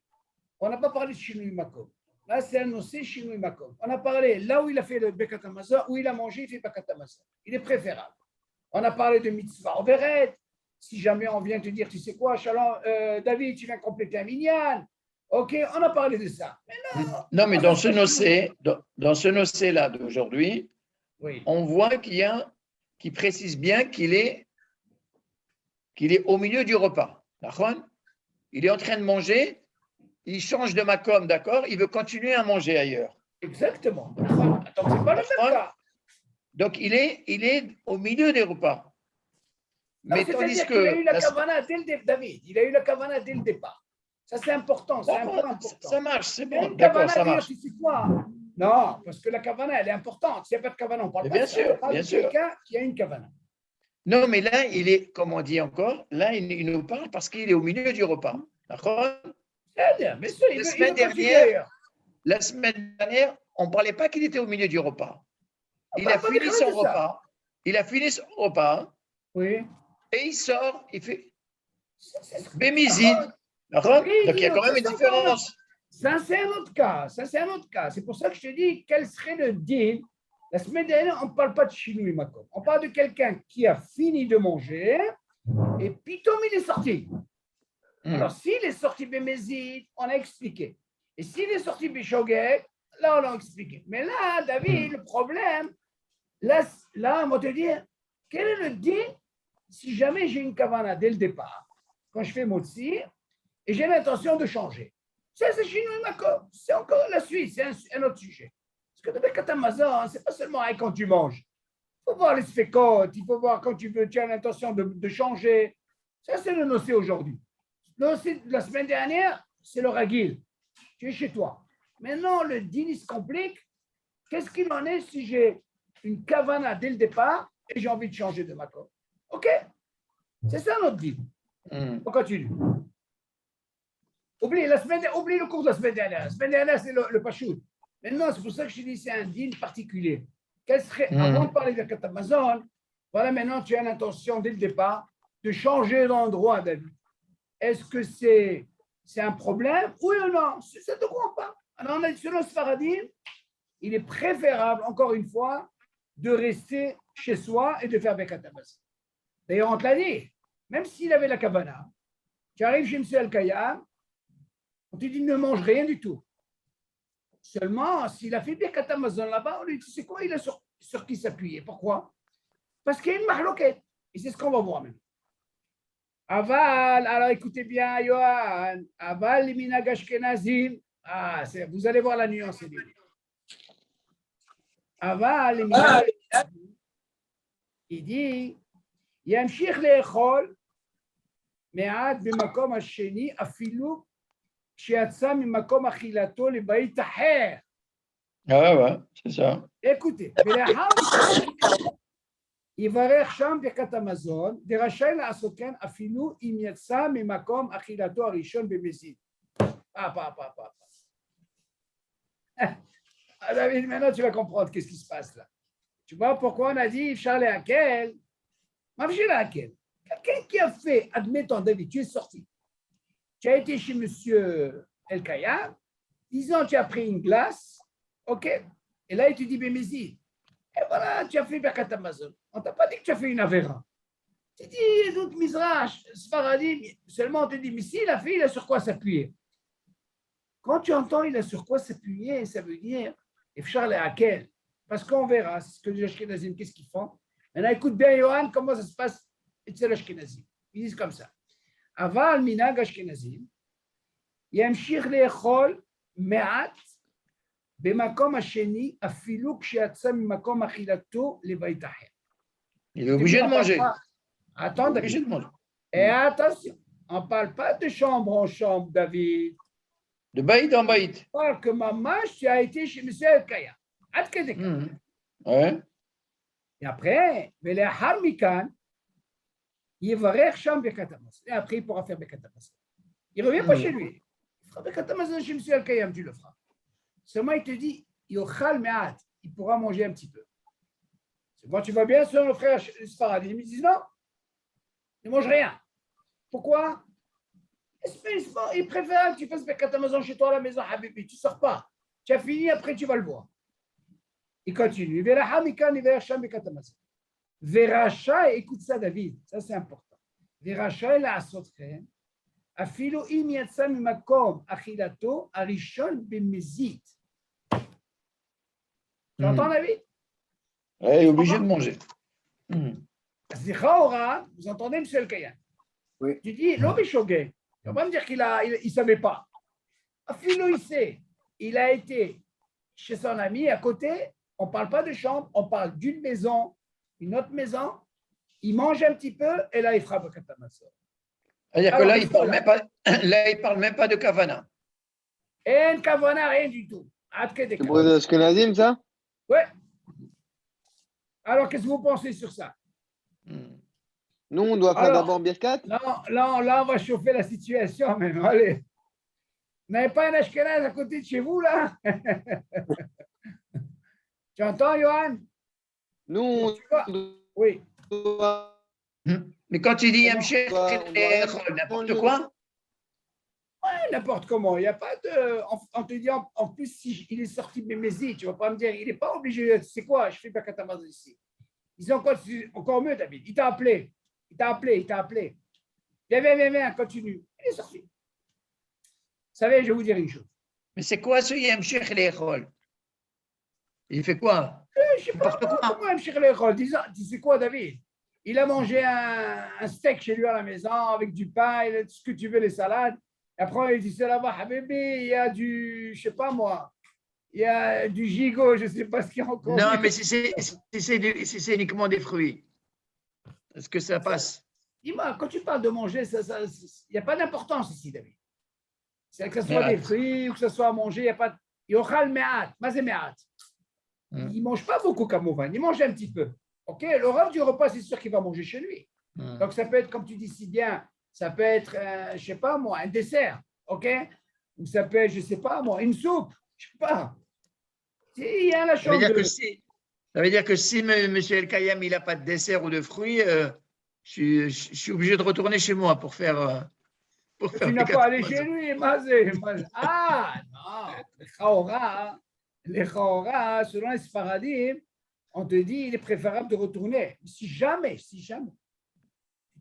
on n'a pas parlé de Shinui Makom. Là, c'est annoncé Shinui Makom. On a parlé là où il a fait le Birkat Hamazon, où il a mangé, il fait Birkat Hamazon. Il est préférable. On a parlé de mitzvah overet. Si jamais on vient te dire, tu sais quoi, Shalom, David, tu viens compléter un minyan. Ok, on a parlé de ça. Mais non, mais dans ce nocé-là d'aujourd'hui, on voit qu'il précise bien qu'il est au milieu du repas. Il est en train de manger. Il change de makom, d'accord? Il veut continuer à manger ailleurs. Exactement. Attends, c'est pas le même cas. Donc, il est au milieu des repas. Non, mais tandis que... Il a eu la kavana dès le départ, David. Il a eu la kavana dès le départ. Ça, c'est important. C'est un point important. Ça marche, c'est bon. D'accord, ça marche. Tu sais quoi? Non, parce que la kavana, elle est importante. S'il n'y a pas de kavana, on ne parle Mais pas bien de ça. sûr, On parle bien de sûr. quelqu'un qui a une kavana. Non, mais là, il est, comme on dit encore, là, il nous parle parce qu'il est au milieu du repas. D'accord? C'est-à-dire, mais ça, il La veut semaine continuer dernière, ailleurs. La semaine dernière, on ne parlait pas qu'il était au milieu du repas. On Il parle a pas fini de son ça. repas. Il a fini son repas Oui. et il sort, il fait C'est bémizine. D'accord? Oui, Donc il y a quand même une différence. Ça, c'est un autre cas. Ça, c'est un autre cas. C'est pour ça que je te dis quel serait le deal. La semaine dernière, on ne parle pas de Chinou Makom. On parle de quelqu'un qui a fini de manger et pitom, il est sorti. Alors, s'il est sorti Bémézid, on a expliqué. Et s'il est sorti Bishogek, là, on a expliqué. Mais là, David, le problème, là, on va te dire, quel est le deal si jamais j'ai une kavana dès le départ, quand je fais Motsi, et j'ai l'intention de changer. Ça, c'est Chinou Makom. C'est encore la suite, c'est un autre sujet. Parce que Birkat Hamazon, ce n'est pas seulement quand tu manges. Il faut voir les sfekot, il faut voir quand tu as l'intention de changer. Ça, c'est le nocé aujourd'hui. Le nocé de la semaine dernière, c'est le ragil. Tu es chez toi. Maintenant, le dîner se complique. Qu'est-ce qu'il en est si j'ai une kavana dès le départ et j'ai envie de changer de macor? OK? C'est ça notre dîner. On continue. Oublie le cours de la semaine dernière. La semaine dernière, c'est le pachout. Maintenant, c'est pour ça que je te dis c'est un dîner particulier. Quel serait, avant de parler de Birkat Hamazon, voilà, maintenant, tu as l'intention dès le départ de changer d'endroit, David. Est-ce que c'est un problème? Oui ou non? Ça ne te croit pas. Alors, on a dit, selon Sfaradim, il est préférable, encore une fois, de rester chez soi et de faire Birkat Hamazon. D'ailleurs, on te l'a dit, même s'il avait la kavana, tu arrives chez M. Al-Kayam, on te dit ne mange rien du tout. Seulement, s'il a fait Birkat Hamazon là-bas, on lui dit, c'est quoi, il a sur qui s'appuyer? Pourquoi? Parce qu'il y a une mahloquette. Et c'est ce qu'on va voir maintenant. Aval, alors écoutez bien, Yohan, Aval, les minag ashkenazim. Ah, vous allez voir la nuance. Aval, les minag ashkenazim. Il dit, Yamshich le'echol, me'ad b'makom hasheni, afilou, כשיצא ממקום אכילתו לבית אחר. Ouais, c'est ça. écoutez, ולאחר מכן, יברך שם ברכת המזון, ורשאי לעשות כן אפילו אם יצא ממקום אכילתו הראשון במזיד. David, maintenant tu vas comprendre qu'est-ce qui se passe là. Tu vois pourquoi on a dit Charles Hakel, Mavjil Hakel. Quelqu'un qui a fait, admettons David, tu es sorti. Tu as été chez monsieur El Kayam, disons tu as pris une glace, ok, et là il te dit Bémézi. Et voilà, tu as fait Birkat Hamazon. On ne t'a pas dit que tu as fait une avéra. Tu dis, d'autres Mizrach, Sfaradim, seulement on te dit, mais s'il a fait, il a sur quoi s'appuyer. Quand tu entends il a sur quoi s'appuyer, ça veut dire, Efchar le Hakel. Parce qu'on verra, c'est ce que les Ashkenazim, qu'est-ce qu'ils font. Maintenant, écoute bien, Yohan, comment ça se passe chez les Ashkenazim. Ils disent comme ça. Aval minag Ashkenazim, yamshich le'echol me'at, במקום השני, אפילו כשיצא ממקום אכילתו לבית אחר. Il est obligé de manger. Attends, Obligé de manger. Et attention, on ne parle pas de chambre en chambre, David. De baït en baït. On parle que maman, tu as été chez M. El-Kaya. Ouais. Et après, ולאחר מכאן, יברך שם ברכת המזון. Et après, il pourra faire ברכת המזון. Il ne revient pas chez lui. Il fera ברכת המזון chez M. El-Kaya, tu le feras. Seulement, il te dit, yochal me'at, il pourra manger un petit peu. Moi, tu vas bien sur nos frères Sfaradim, ils me disent non, ne mange rien. Pourquoi? Il préfère que tu fasses Birkat Hamazon chez toi à la maison, Habibi, tu ne sors pas. Tu as fini, après tu vas le voir. Il continue. Veracha, écoute ça, David, ça c'est important. Veracha, il a sotren. אפילו אם יצא ממקום אכילתו הראשון במזיד. Tu entends, David? Il est obligé de manger. Vous entendez, M. El-Kayam? Oui. Tu dis, l'homme est choqué. Tu vas pas me dire qu'il ne savait pas. Afilo, il sait. Il a été chez son ami à côté. On ne parle pas de chambre, on parle d'une maison, une autre maison. Il mange un petit peu et là, il frappe le katamazon. C'est-à-dire que là, il ne parle même pas de kavana. Et un kavana, rien du tout. Adke C'est pour les Ashkenazim, ça? Ouais. Alors, qu'est-ce que vous pensez sur ça? Nous, on doit faire Alors, d'abord Birkat? là, on va chauffer la situation même. Allez. Vous n'avez pas un Ashkenaz à côté de chez vous, là? Tu entends, Johan? Nous, Tu vois? Oui. on doit, Mais quand tu dis on Yamshech, doit rien n'importe manger. quoi, Ouais, n'importe comment. Il n'y a pas de. On te dit en plus, si il est sorti Bémézi, tu ne vas pas me dire, il n'est pas obligé. C'est quoi? Je fais Bakatamaz ici. Ils ont encore mieux, David. Il t'a appelé. Il t'a appelé. Viens, continue. Il est sorti. Vous savez, je vais vous dire une chose. mais c'est quoi ce Yamshech l'école? Il fait quoi? Je ne sais pas N'importe quoi. comment M. l'école. Tu sais quoi, David? Il a mangé un steak chez lui à la maison avec du pain, tout ce que tu veux, les salades. Et après, il dit, c'est là-bas, Habibi, il y a du, je ne sais pas moi, il y a du gigot, je ne sais pas ce qu'il y a encore. Non, mais si c'est uniquement des fruits, est-ce que ça passe? Dis-moi, quand tu parles de manger, il n'y a pas d'importance ici, David. C'est que ce soit Me'at. des fruits ou que ce soit à manger, il n'y a pas de. Yochal me'at, mazé me'at. Il ne mange pas beaucoup comme Mouvan, il mange un petit peu. Ok, l'horaire du repas, c'est sûr qu'il va manger chez lui. Donc, ça peut être, comme tu dis si bien, ça peut être, je ne sais pas moi, un dessert. Ok, ou ça peut être, je ne sais pas moi, une soupe. Je ne sais pas. Il y a la Ça veut chance dire de. que ça veut dire que si M. El Kayam il n'a pas de dessert ou de fruits, je suis obligé de retourner chez moi pour faire Tu mes n'as pas allé quatre chez lui, mazé. Ah, non, les Chaora, selon les Sfaradim, on te dit il est préférable de retourner. Si jamais, tu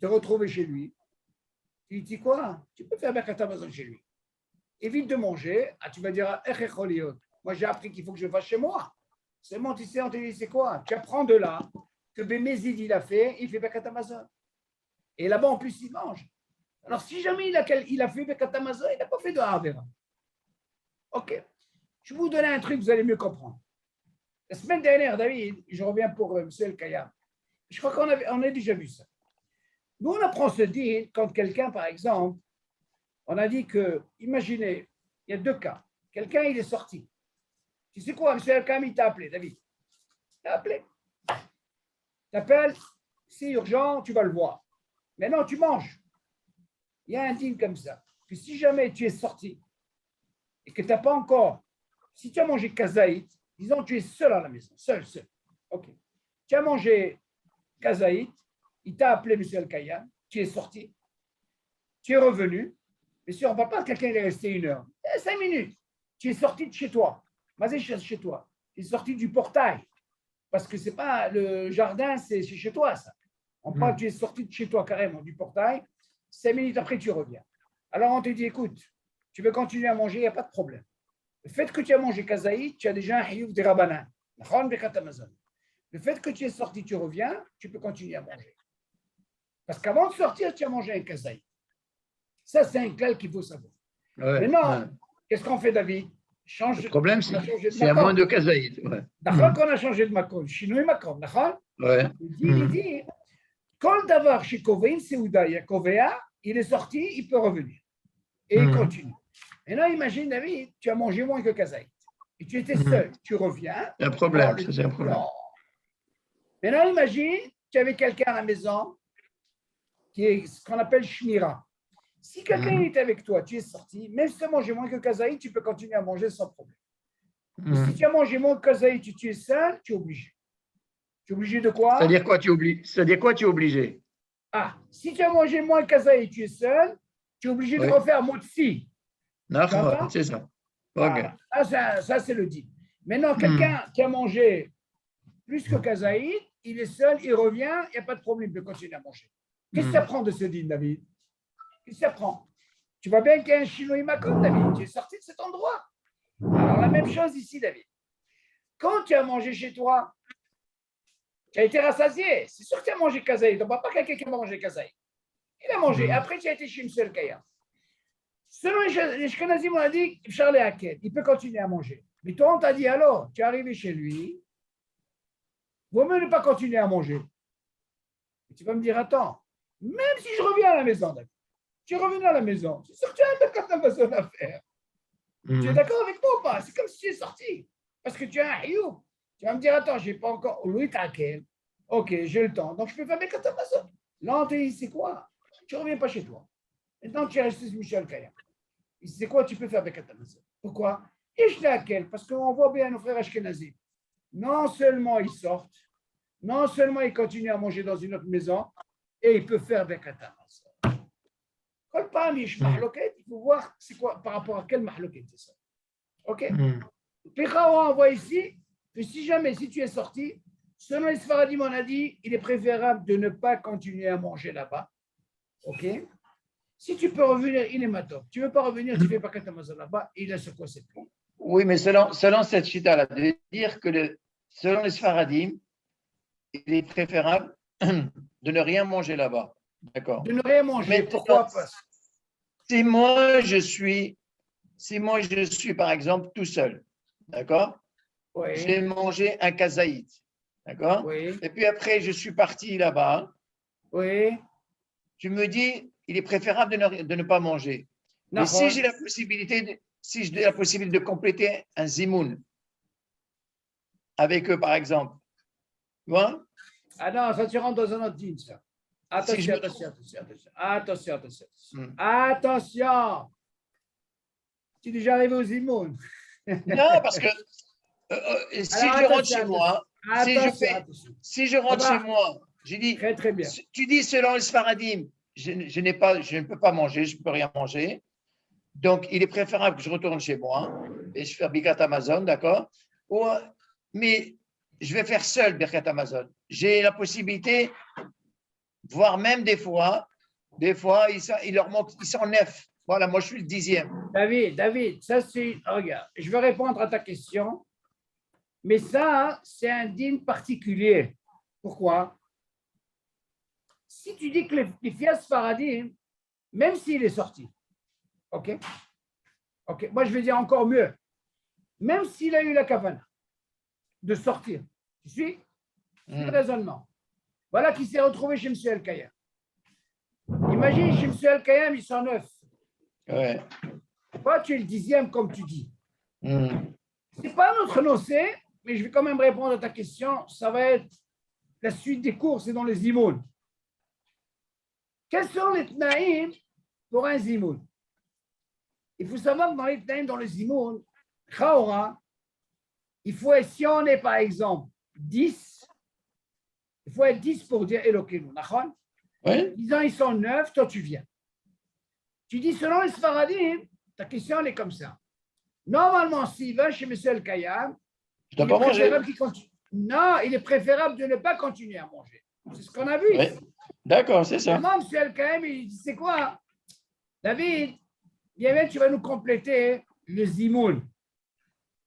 te retrouves chez lui, tu dis quoi? Tu peux faire Birkat Hamazon chez lui. Évite de manger. Ah, tu vas dire, moi j'ai appris qu'il faut que je fasse chez moi. C'est bon, tu sais, on te dit, c'est quoi? Tu apprends de là que Bémézid, il a fait Birkat Hamazon. Et là-bas, en plus, il mange. Alors, si jamais il a fait Birkat Hamazon, il n'a pas fait de Havera. Ok. Je vais vous donner un truc, vous allez mieux comprendre. La semaine dernière, David, je reviens pour M. El Kayam. Je crois qu'on a déjà vu ça. Nous, on apprend ce deal quand quelqu'un, par exemple, on a dit que, imaginez, il y a deux cas. Quelqu'un, il est sorti. Tu sais quoi, M. El Kayam, il t'a appelé, David. Il t'a appelé. T'appelles, c'est urgent, tu vas le voir. Maintenant, tu manges. Il y a un deal comme ça. Que si jamais tu es sorti et que tu n'as pas encore, si tu as mangé kazaït, disons tu es seul à la maison, seul. Ok. Tu as mangé kazaït, il t'a appelé M. El-Kayam, tu es sorti, tu es revenu. Bien sûr, on ne parle pas de quelqu'un qui est resté 1 heure. 5 minutes. Tu es sorti de chez toi. Vas-y chez toi. Tu es sorti du portail. Parce que ce n'est pas le jardin, c'est chez toi, ça. On parle, tu es sorti de chez toi carrément, du portail. 5 minutes après, tu reviens. Alors, on te dit, écoute, tu veux continuer à manger, il n'y a pas de problème. Le fait que tu as mangé kazaït, tu as déjà un hiyuv des rabanan. Le fait que tu es sorti, tu reviens, tu peux continuer à manger. Parce qu'avant de sortir, tu as mangé un kazaït. Ça, c'est un clal qu'il faut savoir. Ouais, maintenant, qu'est-ce qu'on fait, David? Le problème, c'est à moins de kazaïd. Ouais. D'accord qu'on a changé de makom. Chinois makom, d'accord? Ouais. Il dit, quand d'avoir chez Kovein, Seouda, Yakovea, il est sorti, il peut revenir. Et il continue. Et là, imagine, David, tu as mangé moins que kazaït. Et tu étais seul. Tu reviens. C'est un problème, ça c'est un problème. Non. Maintenant, imagine, tu avais quelqu'un à la maison qui est ce qu'on appelle shmira. Si quelqu'un est avec toi, tu es sorti, même si tu as mangé moins que kazaït, tu peux continuer à manger sans problème. Si tu as mangé moins que kazaït, tu es seul, tu es obligé. Tu es obligé de quoi? C'est-à-dire quoi, tu es obligé? Ah, si tu as mangé moins que kazaït, tu es seul, tu es obligé de refaire motzi. C'est ça. Voilà. Ça, c'est le deal. Maintenant, quelqu'un qui a mangé plus que kazaït, il est seul, il revient, il n'y a pas de problème de continuer à manger. Qu'est-ce que ça prend de ce deal, David? Qu'est-ce que ça prend? Tu vois bien qu'il y a un Chinois Makom, David. Tu es sorti de cet endroit. Alors, la même chose ici, David. Quand tu as mangé chez toi, tu as été rassasié. C'est sûr que tu as mangé kazaït. On ne voit pas quelqu'un qui a mangé kazaït. Il a mangé. Après, tu as été chez M. El-Kayam. Selon les Shkenazim, on a dit Charles Hakel, il peut continuer à manger. Mais toi, on t'a dit alors, tu es arrivé chez lui, vaut mieux ne pas continuer à manger. Et tu vas me dire, attends, même si je reviens à la maison, David, tu es revenu à la maison, c'est sûr que tu as un Birkat Hamazon à faire. Tu es d'accord avec moi ou pas? C'est comme si tu es sorti. Parce que tu as un hioub. Tu vas me dire, attends, je n'ai pas encore. Oui, t'inquiète. Ok, j'ai le temps. Donc, je peux faire mes Amazon. Là, on te dit, c'est quoi? Tu ne reviens pas chez toi. Maintenant, tu es resté sur Michel Kaya. C'est quoi tu peux faire avec Amazon? Pourquoi? Et je laquelle? Parce qu'on voit bien nos frères Ashkenazim. Non seulement ils sortent, non seulement ils continuent à manger dans une autre maison, et ils peuvent faire avec Amazon. Quand parmi mahloket, il faut voir c'est quoi, par rapport à quel mahloket c'est ça. Ok? Pichawa envoie ici que si jamais, si tu es sorti, selon les Sfaradim, on a dit, il est préférable de ne pas continuer à manger là-bas. Ok? Si tu peux revenir, il est matop. Tu ne veux pas revenir, tu fais pas Amazon là-bas, il est sur quoi c'est plus. Oui, mais selon cette chita-là, de dire que selon les Sfaradim, il est préférable de ne rien manger là-bas. D'accord. De ne rien manger. Mais Pourquoi pas? si moi je suis, par exemple, tout seul, d'accord? Oui. J'ai mangé un kazaït, d'accord? Oui. Et puis après, je suis parti là-bas. Oui. Je me dis, il est préférable de ne pas manger. Mais si j'ai la possibilité, de compléter un zimoun avec eux, par exemple, tu vois? Ah non, ça tu rentres dans un autre dîne, ça. Attention, attention. Attention. Tu es déjà arrivé aux immunes. Non, parce que si je rentre chez moi, si je rentre chez moi, j'ai dit, très bien. Tu dis selon le Sfaradim, je ne peux pas manger, je ne peux rien manger. Donc, il est préférable que je retourne chez moi et je fais Birkat Amazon, d'accord? Mais je vais faire seul Birkat Amazon. J'ai la possibilité, voire même des fois, il leur manque, ils sont 9. Voilà, moi je suis le 10e. David, ça c'est. Regarde, je vais répondre à ta question, mais ça, c'est un dîme particulier. Pourquoi? Si tu dis que les fias Faradim, même s'il est sorti, ok? Moi je vais dire encore mieux. Même s'il a eu la kavana de sortir, tu suis? C'est le raisonnement. Voilà qui s'est retrouvé chez M. El-Kayem. Imagine chez M. El-Kayem, ils sont 9. Ouais. Toi, tu es le 10e, comme tu dis. C'est pas notre nocé, mais je vais quand même répondre à ta question. Ça va être la suite des cours, c'est dans les zimoun. Quels sont les tnaïm pour un zimoun? Il faut savoir que dans les tnaïm, dans les zimoun, il faut être, si on est par exemple 10, il faut être 10 pour dire Elokeinu. Oui. Disant ils sont 9, toi tu viens. Tu dis selon les Sfaradim, ta question elle est comme ça. Normalement, s'il va chez M. El-Kayam, je ne dois pas manger. Non, il est préférable de ne pas continuer à manger. C'est ce qu'on a vu. Oui. D'accord, c'est ça. Maintenant, M. El-Kayam, il dit c'est quoi? David, bien, tu vas nous compléter le zimoun.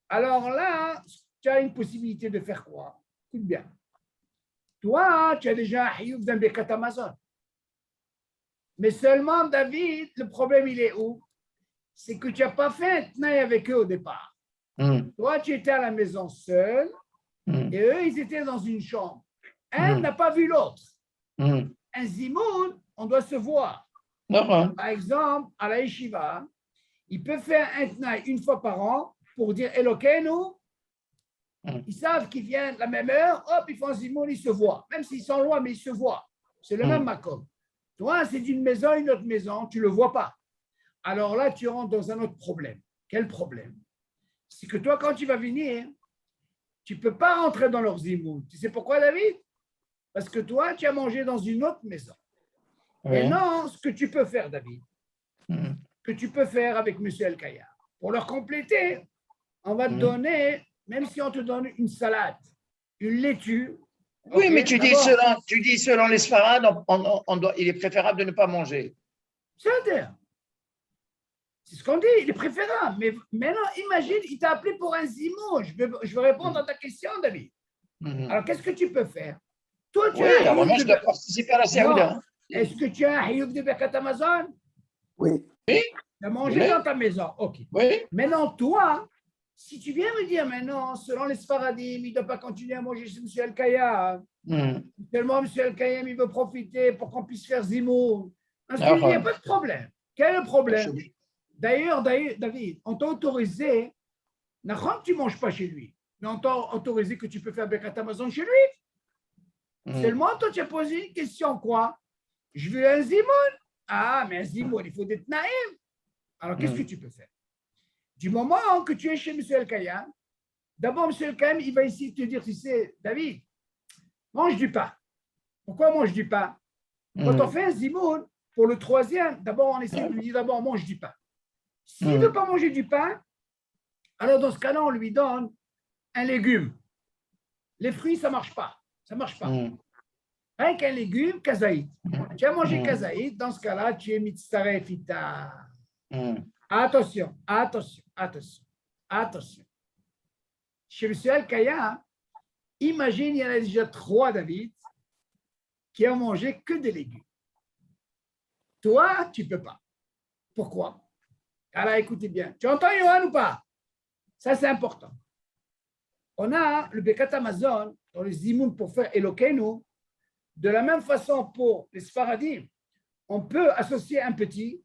Alors là, tu as une possibilité de faire quoi? Écoute bien. Toi, tu as déjà un hiyuv d'un Birkat Amazon. Mais seulement, David, le problème, il est où? C'est que tu n'as pas fait un tnaï avec eux au départ. Toi, tu étais à la maison seul et eux, ils étaient dans une chambre. Un n'a pas vu l'autre. Un zimoun, on doit se voir. Par exemple, à la yeshiva, il peut faire un tnaï une fois par an pour dire Elokeinu. Ils savent qu'ils viennent la même heure, hop, ils font un zimoun, ils se voient. Même s'ils sont loin, mais ils se voient. C'est le même makom. Toi, c'est d'une maison à une autre maison, tu ne le vois pas. Alors là, tu rentres dans un autre problème. Quel problème? C'est que toi, quand tu vas venir, tu ne peux pas rentrer dans leurs zimoun. Tu sais pourquoi, David? Parce que toi, tu as mangé dans une autre maison. Oui. Et non, ce que tu peux faire, David, que tu peux faire avec M. El-Kaya, pour leur compléter, on va te donner, même si on te donne une salade, une laitue. Oui, mais tu dis selon les Sfarades, il est préférable de ne pas manger. C'est-à-dire, c'est ce qu'on dit, il est préférable. Mais maintenant, imagine, il t'a appelé pour un zimoun. Je veux répondre à ta question, David. Alors, qu'est-ce que tu peux faire? Toi, tu as moi, je dois participer à la Séouda. Est-ce que tu as un hiyuv de Birkat Amazon? Oui. Tu as mangé dans ta maison. OK. Oui. Maintenant, toi, si tu viens me dire, maintenant, selon les Sfaradim, il ne doit pas continuer à manger chez M. El-Kaya. Seulement, M. El-Kayem, il veut profiter pour qu'on puisse faire zimoun. Il n'y a pas de problème. Quel est le problème? D'ailleurs, David, on t'a autorisé, tu ne manges pas chez lui, mais on t'a autorisé que tu peux faire Birkat Hamazon chez lui. Seulement, toi, tu as posé une question, quoi? Je veux un zimoun. Ah, mais un zimoun, il faut des tnaïm. Alors, qu'est-ce que tu peux faire? Du moment que tu es chez M. El-Kayam, d'abord, M. El-Kayam, il va essayer de te dire, tu sais, David, mange du pain. Pourquoi mange du pain? Quand on fait un zimoun, pour le troisième, d'abord, on essaie de lui dire, d'abord, mange du pain. S'il ne veut pas manger du pain, alors dans ce cas-là, on lui donne un légume. Les fruits, ça ne marche pas. Ça ne marche pas. Rien qu'un légume, kazaïd. Tu as mangé kazaïd, dans ce cas-là, tu es mitzaref ita. Attention, attention, attention, attention. Chez M. Al-Kaya, imagine, il y en a déjà 3, David, qui ont mangé que des légumes. Toi, tu ne peux pas. Pourquoi? Alors, écoutez bien. Tu entends, Yohan, ou pas? Ça, c'est important. On a le Birkat Hamazon dans les zimoun pour faire Elokeinu. De la même façon, pour les Sfaradim, on peut associer un petit,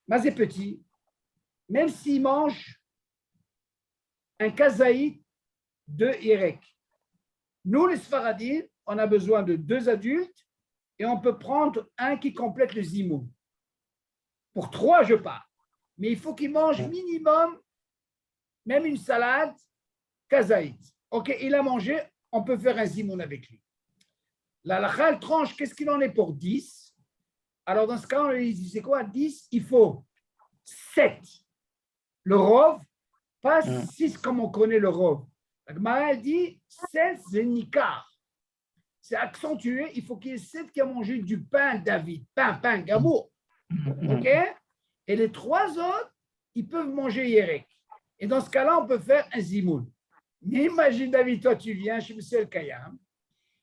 mazé petit, même s'il mange un kazaït de Hirek. Nous, les Sfaradim, on a besoin de 2 adultes et on peut prendre un qui complète le zimoun. Pour 3, je pars. Mais il faut qu'il mange minimum, même une salade, kazaït. OK, il a mangé, on peut faire un zimoun avec lui. La halakha tranche, qu'est-ce qu'il en est pour 10? Alors, dans ce cas, on lui dit, c'est quoi 10? Il faut 7. Le rov, pas 6 comme on connaît le rov. La Gemara dit 7, c'est nikar. C'est accentué, il faut qu'il y ait 7 qui ont mangé du pain, David. Pain, gamour. OK? Et les 3 autres, ils peuvent manger Yerek. Et dans ce cas-là, on peut faire un zimoun. Mais imagine, David, toi, tu viens chez M. El-Kayam.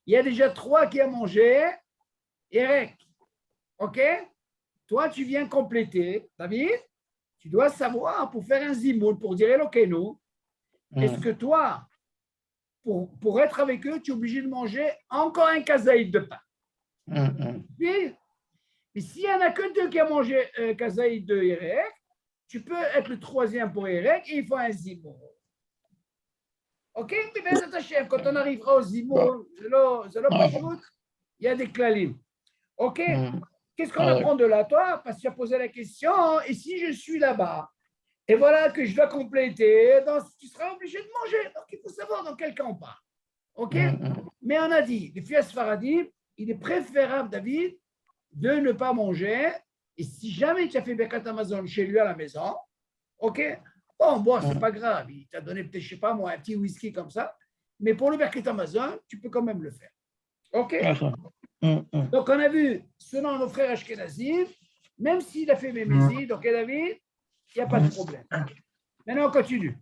Il y a déjà 3 qui ont mangé Yerek. OK? Toi, tu viens compléter. David, tu dois savoir pour faire un zimoun, pour dire Elokeinu, est-ce que toi, pour être avec eux, tu es obligé de manger encore un kazaïd de pain. Puis, mais s'il n'y en a que 2 qui ont mangé kazaïd de Yerek, tu peux être le 3e pour Yerek et il faut un zimoun. OK? Mais bien, quand on arrivera au zimoun, il y a des klalim. OK? Qu'est-ce qu'on apprend de là, toi? Parce que tu as posé la question, et si je suis là-bas, et voilà que je dois compléter, tu seras obligé de manger. Donc, il faut savoir dans quel cas on part. OK? Mais on a dit, les filles Sfaradim, il est préférable, David, de ne pas manger. Et si jamais tu as fait Birkat Hamazon chez lui à la maison, OK? Bon, c'est pas grave. Il t'a donné peut-être, je sais pas moi, un petit whisky comme ça. Mais pour le Birkat Hamazon, tu peux quand même le faire. OK? Donc, on a vu, selon nos frères Ashkenazim, même s'il a fait Mémézi, donc David, il n'y a pas de problème. Maintenant, on continue.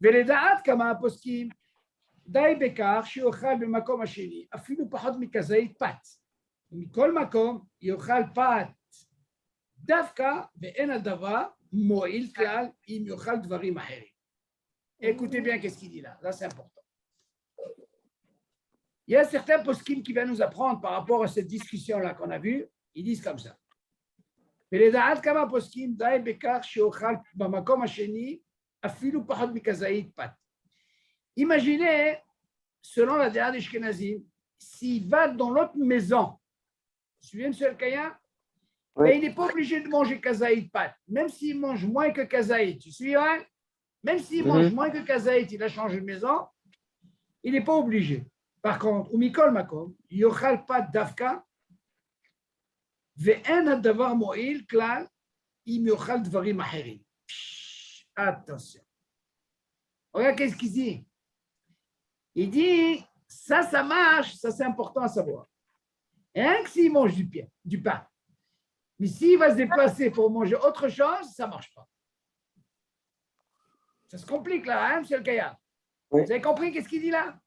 ולדעת כמה הפוסקים די בכך שיאכל במקום השני, אפילו פחות מכזית פת. ומכל מקום יאכל פת דווקא ואין הדבר מועיל כלל אם יאכל דברים אחרים. Écoutez bien qu'est-ce qu'il dit là. Là, c'est important. Il y a certains poskim qui viennent nous apprendre par rapport à cette discussion-là qu'on a vue. Ils disent comme ça. ולדעת כמה פוסקים די בכך שיאכל במקום השני אפילו פחות מכזית פת. Imaginez, selon la Déa des Shkenazim, s'il va dans l'autre maison, vous vous souvenez, M. El-Kaya, oui. Il n'est pas obligé de manger kazaït pat, même s'il mange moins que kazaït. Tu suis, hein? Même s'il mange moins que kazaït, il a changé de maison, il n'est pas obligé. Par contre, ou mikol makom, yochal pat davka, ve'en hadavar mo'il klal, im yochal dvarim acherim. Attention. Regarde qu'est-ce qu'il dit. Il dit, ça marche, ça c'est important à savoir. Et rien que s'il mange du pain. Mais s'il va se déplacer pour manger autre chose, ça ne marche pas. Ça se complique là, hein, M. El-Kaya? Oui. Vous avez compris qu'est-ce qu'il dit là?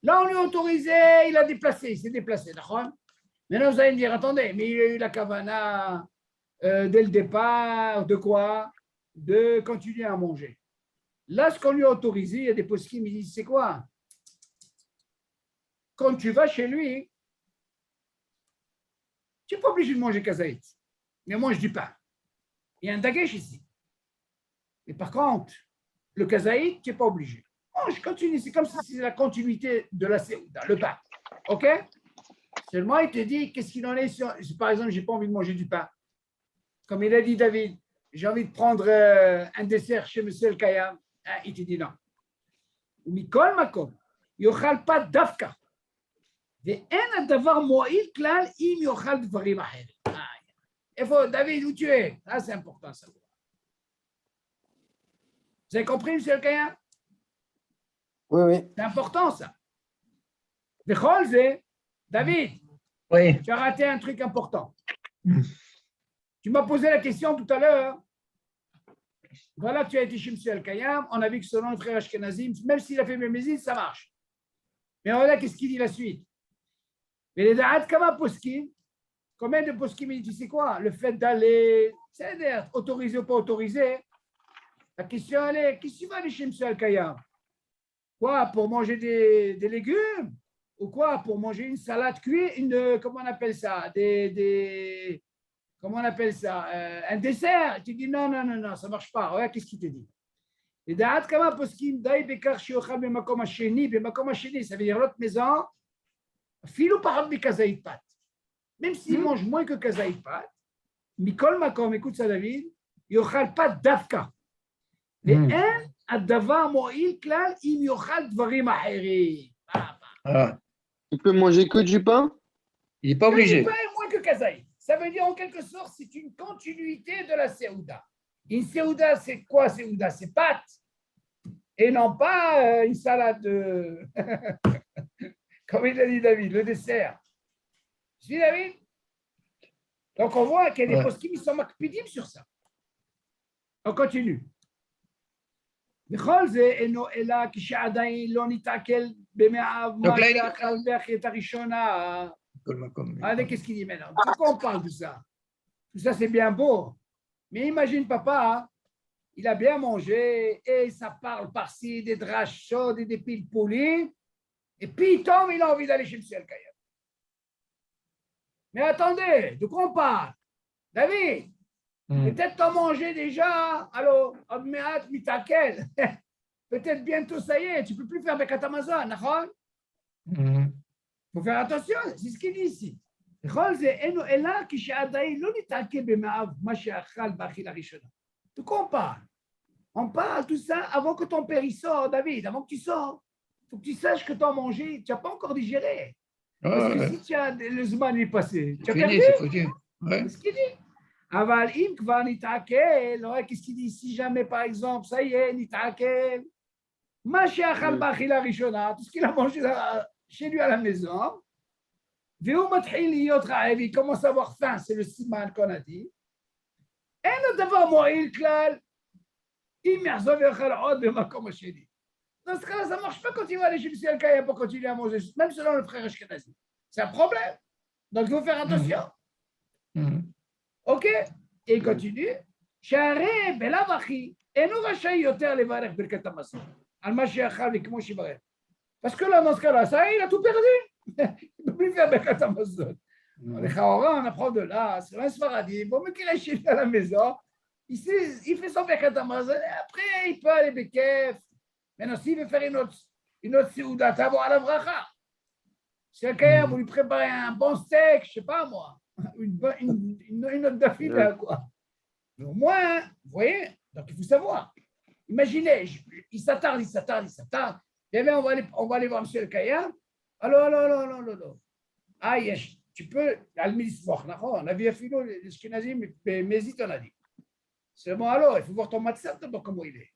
Là, on lui a autorisé, il a déplacé, il s'est déplacé, d'accord? Maintenant, vous allez me dire, attendez, mais il a eu la kavana dès le départ, de quoi? De continuer à manger. Là, ce qu'on lui a autorisé, il y a des poskim qui disent, c'est quoi? Quand tu vas chez lui, tu n'es pas obligé de manger kazaït, mais mange du pain. Il y a un dagesh ici. Mais par contre, le kazaït, tu n'es pas obligé. Mange, continue. C'est comme si c'était la continuité de la séouda, le pain. OK? Seulement, il te dit, qu'est-ce qu'il en est sur. Par exemple, je n'ai pas envie de manger du pain. Comme il a dit David, j'ai envie de prendre un dessert chez M. El Kayam. Ah, il te dit non. Mikol makom, yochal pas dafka. ואין הדבר מועיל כלל אם יאכל דברים אחרים. איפה, David, où tu es? Ah, c'est important ça. Vous avez compris, M. El Kayam? Oui, oui. C'est important ça. Bechol ze, David, Oui. tu as raté un truc important. Tu m'as posé la question tout à l'heure. Voilà, tu as été chez M. El Kayam. On a vu que selon le frère Ashkenazim, même s'il a fait Mémézid, ça marche. Mais voilà, qu'est-ce qu'il dit la suite? Mais les Da'at Kama Poskim, combien de Poskim il dit, tu sais quoi? Le fait d'aller, c'est-à-dire autorisé ou pas autorisé, la question elle est, qu'est-ce que tu vas aller chez M. El Kayam? Quoi? Pour manger des légumes? Ou quoi? Pour manger une salade cuite, comment on appelle ça? Comment on appelle ça? Un dessert. Tu dis non, ça ne marche pas. Regarde, qu'est-ce qu'il te dit? Et Da'at Kama Poskim, Daï Bekar Shiochal Bemakom Hasheni, Bemakom Hasheni, ça veut dire l'autre maison, Filou par Kazaït Pat. Même s'il mange moins que Kazaït Pat, Mikol Makom, écoute ça, David, Yochal Pat Dafka. Mais un, Adavar Moïl Klal, Im Yochal Dvarim Aheri. Tu peux manger que du pain? Il n'est pas obligé. Pas moins que Kazaït. Ça veut dire en quelque sorte, c'est une continuité de la Séouda. Une Séouda, c'est quoi Séouda? C'est pâte. Et non pas une salade de. Comme il a dit David, le dessert. Tu suis David? Donc on voit qu'il y a des poskim qui sont makpidim sur ça. On continue. Donc là, qu'est-ce qu'il dit maintenant? Pourquoi on parle de ça? Tout ça, c'est bien beau. Mais imagine, papa, il a bien mangé et ça parle par-ci des draches chaudes et des piles poulies. Et puis, il tombe, il a envie d'aller chez M. El Kayam. Mais attendez, de quoi on parle? David, peut-être t'en manger déjà. Alors, Admeat Mitakel. Peut-être bientôt, ça y est, tu ne peux plus faire Bekat Amazon. Il faut faire attention, c'est ce qu'il dit ici. De quoi on parle? On parle tout ça avant que ton père y sorte, David, avant que tu sors. Il faut que tu saches que tu as mangé, tu n'as pas encore digéré. Parce que si tu as le Zman est passé, tu as perdu. C'est ce qu'il dit. Aval im kvar nitakel. Qu'est-ce qu'il dit? Si jamais, par exemple, ça y est, nitakel, ma she'achal b'achila rishona, tout ce qu'il a mangé chez lui à la maison, ve'u matchil liyot ra'ev, il commence à avoir faim, c'est le siman qu'on a dit. En davar mo'il klal, im yachzov yachal od b'makom hasheni. Dans ce cas-là, ça ne marche pas quand il va aller chez M. El Kayam pour continuer à manger, même selon le frère Ashkenazi. C'est un problème. Donc, il faut faire attention. OK? Et il continue. Parce que là, dans ce cas-là, ça, il a tout perdu. Il ne peut plus faire Birkat Hamazon. Les Chaora, on apprend de là, c'est un Sfaradi, il faut me qu'il est chez lui à la maison. Il fait son Birkat Hamazon et après, il peut aller Bekef. Maintenant, s'il veut faire une autre Séouda, t'as à la bracha. Si quelqu'un vous lui préparez un bon steak, je ne sais pas moi, une autre d'affilée, quoi. Mais au moins, vous voyez, donc il faut savoir. Imaginez, il s'attarde. Et bien, on va aller voir M. El Kayam. Alors. Ah, tu peux, on a vu à Philo, les Shkenazim, mais Mézit, on a dit. Seulement, alors, il faut voir ton matzah d'abord, comment il est.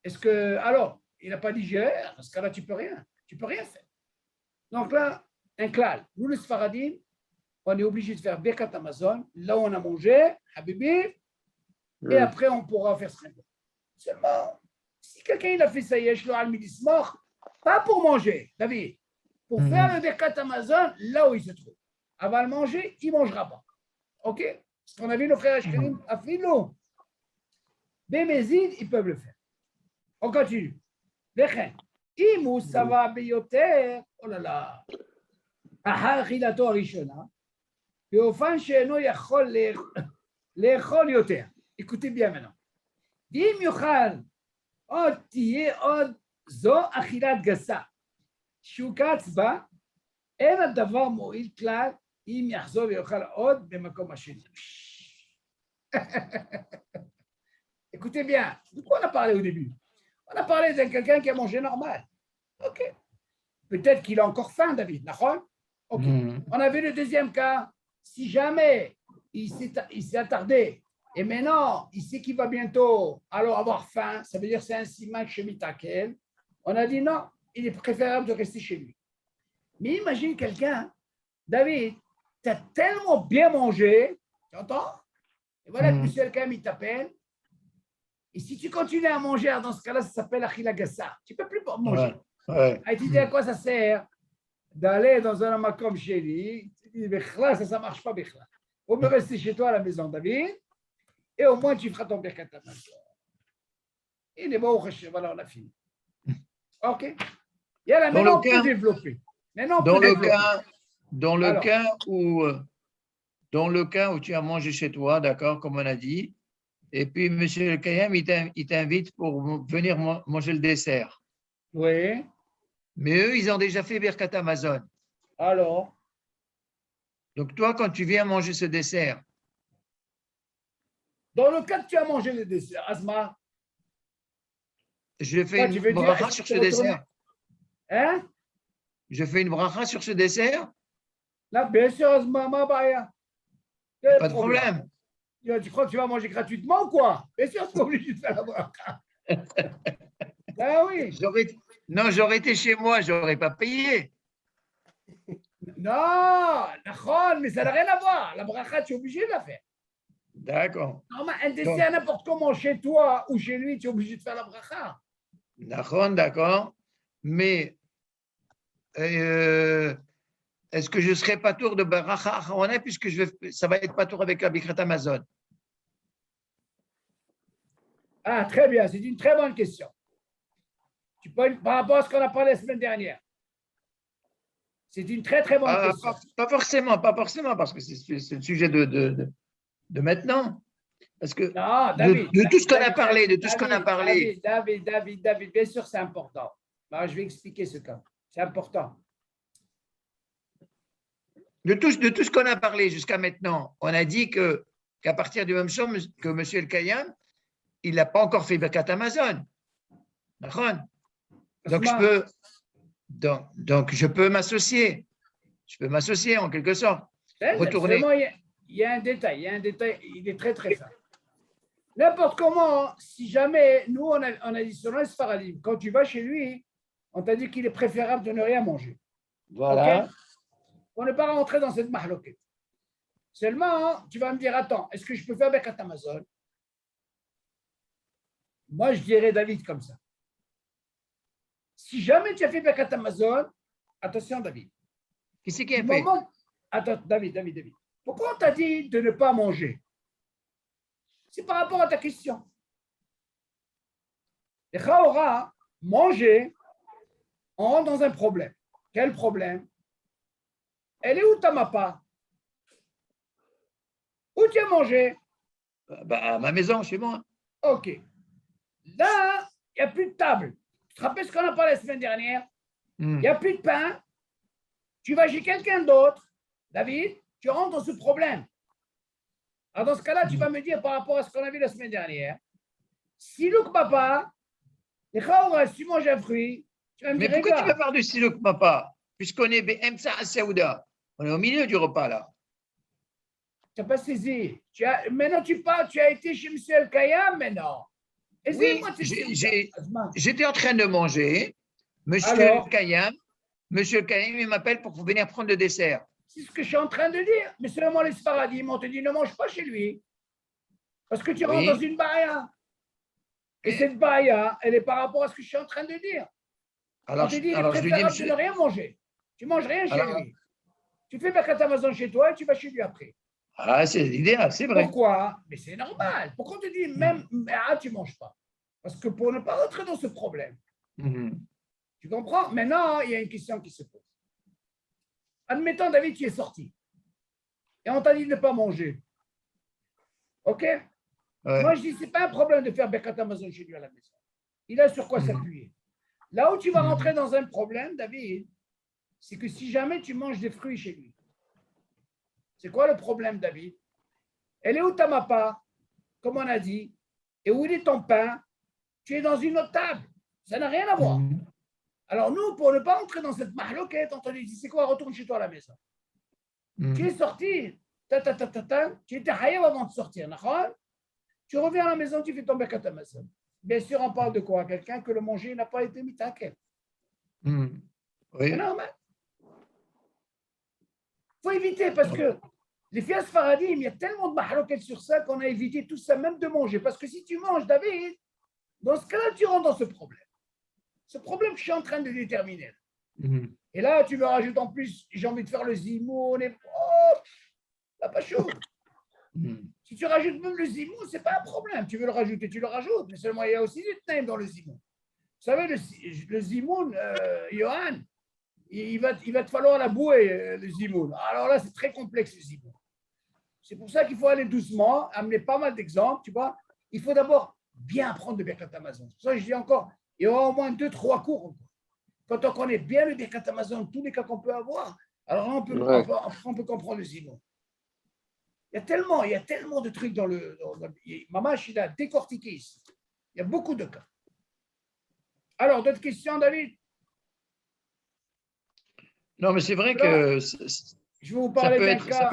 Est-ce que, alors, il n'a pas digéré? Dans ce cas-là, tu peux rien faire. Donc là, un klal. Nous, les Sfaradim, on est obligé de faire Birkat Hamazon, là où on a mangé, Habibi, et après, on pourra faire ce qu'on veut. Seulement, si quelqu'un il a fait ça, Yeshlo al-Midismor, pas pour manger, David, pour faire le Birkat Hamazon, là où il se trouve. Avant de manger, il ne mangera pas. OK? Parce qu'on a vu nos frères Ashkenim à Philo. Bémézid, ils peuvent le faire. On continue. Imou, ça va biyoter. Oh là là. Ahar chilato arishona. באופן שאינו יכול לאכול יותר. écoutez bien maintenant. ואם יאכל עוד תהיה עוד זו אכילת גסה. שהוא קץ בה, אין הדבר מועיל כלל אם יחזור ויאכל עוד במקום השני. Écoutez bien, de quoi on a parlé au début? On a parlé de quelqu'un qui a mangé normal. Ok. Peut-être qu'il a encore faim, David, d'accord? Ok. On a vu le deuxième cas. Si jamais il s'est attardé et maintenant il sait qu'il va bientôt alors avoir faim, ça veut dire que c'est un siman shemitakel. On a dit non, il est préférable de rester chez lui. Mais imagine quelqu'un, David, tu as tellement bien mangé, tu entends? Et voilà que monsieur Elkam, il t'appelle. Et si tu continues à manger, dans ce cas-là, ça s'appelle achila gassa. Tu ne peux plus manger. Ouais. Et tu dis à quoi ça sert d'aller dans un makom chez lui? Tu dis, ça ne marche pas, Bechla. Il faut me rester chez toi à la maison, David, et au moins tu feras ton Birkat Hamazon. Il est bon, voilà, on a fini. OK. Et là, maintenant, on peut développer. Dans le cas où tu as mangé chez toi, d'accord, comme on a dit, et puis M. Kayam, il t'invite pour venir manger le dessert. Oui. Mais eux, ils ont déjà fait Birkat Hamazon. Alors? Donc toi, quand tu viens manger ce dessert. Dans le cas que tu as mangé le dessert, Asma. Je fais une bracha sur ce dessert. Hein? Je fais une bracha sur ce dessert? Là, bien sûr, Asma, ma baya. Pas de problème. Tu crois que tu vas manger gratuitement ou quoi? Bien sûr, tu es obligé de faire la bracha. Ben oui. J'aurais été chez moi, je n'aurais pas payé. Non, mais ça n'a rien à voir. La bracha, tu es obligé de la faire. D'accord. Un dessert n'importe comment chez toi ou chez lui, tu es obligé de faire la bracha. D'accord. Mais est-ce que je ne serai pas tour de bracha acharona puisque ça va être pas tour avec la Birkat Hamazon? Ah, très bien, c'est une très bonne question. Par rapport à ce qu'on a parlé la semaine dernière. C'est une très, très bonne question. Pas forcément, parce que c'est le sujet de maintenant. Parce que non, David, de tout ce qu'on a parlé, David, bien sûr, c'est important. Alors, je vais expliquer ce cas. C'est important. De tout ce qu'on a parlé jusqu'à maintenant, on a dit qu'à partir du même jour, que M. El-Kayam, il n'a pas encore fait Birkat Hamazon. D'accord? Donc, je peux m'associer. Je peux m'associer en quelque sorte. Retourner. Il y a un détail, il est très, très simple. N'importe comment, si jamais, nous, on a dit selon les Sfaradim, quand tu vas chez lui, on t'a dit qu'il est préférable de ne rien manger. Voilà. Okay? On n'est pas rentré dans cette mahloket. Seulement, tu vas me dire, attends, est-ce que je peux faire Birkat Hamazon? Moi, je dirais David comme ça. Si jamais tu as fait Birkat Hamazon, attention, David. Qui c'est qui a fait? Attends, David. Pourquoi on t'a dit de ne pas manger? C'est par rapport à ta question. Les Chaora, manger, on rentre dans un problème. Quel problème? Elle est où ta mappa? Où tu as mangé? À ma maison, chez moi. Ok. Là, il n'y a plus de table. Tu te rappelles ce qu'on a parlé la semaine dernière? Il n'y a plus de pain. Tu vas chez quelqu'un d'autre. David, tu rentres dans ce problème. Alors, dans ce cas-là, tu vas me dire par rapport à ce qu'on a vu la semaine dernière, Silouk Papa, les Chaoura, si tu manges un fruit, tu vas me dire. Mais pourquoi tu me parles de Silouk Papa? Puisqu'on est BMSA à Saouda. On est au milieu du repas là. Tu n'as pas saisi. Maintenant, tu parles, tu as été chez M. El-Kayam maintenant. Oui, j'étais en train de manger. Monsieur El-Kayam, il m'appelle pour venir prendre le dessert. C'est ce que je suis en train de dire. Mais seulement les Sfaradim, on te dit ne mange pas chez lui. Parce que tu rentres dans une baya. Et cette baya, elle est par rapport à ce que je suis en train de dire. On te dit il est préférable de ne rien manger. Tu ne manges rien chez lui. Tu fais Birkat Hamazon chez toi et tu vas chez lui après. Ah, c'est l'idéal, c'est vrai. Pourquoi? Mais c'est normal. Pourquoi on te dit même tu ne manges pas? Parce que pour ne pas rentrer dans ce problème. Tu comprends? Maintenant, il y a une question qui se pose. Admettons, David, tu es sorti. et on t'a dit de ne pas manger. OK? Ouais. Moi, je dis, ce n'est pas un problème de faire Birkat Hamazon chez lui à la maison. Il a sur quoi s'appuyer. Là où tu vas rentrer dans un problème, David, c'est que si jamais tu manges des fruits chez lui, c'est quoi le problème, David? Elle est où ta mappa, comme on a dit, et où est ton pain? Tu es dans une autre table. Ça n'a rien à voir. Alors nous, pour ne pas entrer dans cette mahloquette, on te dit, c'est quoi, retourne chez toi à la maison. Tu es sorti, tu étais haïm avant de sortir, d'accord? Tu reviens à la maison, tu fais ton Birkat Hamazon. Bien sûr, on parle de quoi? Quelqu'un que le manger n'a pas été mitakel. Oui. C'est normal. Il faut éviter parce que les fias faradim, il y a tellement de mahloquettes sur ça qu'on a évité tout ça, même de manger. Parce que si tu manges, David, dans ce cas-là, tu rentres dans ce problème. Ce problème que je suis en train de déterminer. Et là, tu me rajoutes en plus, j'ai envie de faire le zimoun. Et... Oh, là, pas chaud. Si tu rajoutes même le zimoun, ce n'est pas un problème. Tu veux le rajouter, tu le rajoutes. Mais seulement, il y a aussi du tnaim dans le zimoun. Vous savez, le zimoun, Johan, il va te falloir la bouée, le zimoun. Alors là, c'est très complexe, le zimoun. C'est pour ça qu'il faut aller doucement, amener pas mal d'exemples, tu vois. Il faut d'abord bien apprendre le Birkat Hamazon. C'est pour ça que je dis encore, il y aura au moins 2-3 cours. Quand on connaît bien le Birkat Hamazon, tous les cas qu'on peut avoir, alors là, on peut comprendre le zimoun. Il y a tellement de trucs dans le... Mamash, il a décortiqué ici. Il y a beaucoup de cas. Alors, d'autres questions, David? Non, mais c'est vrai Là, que je vais vous parler d'un cas.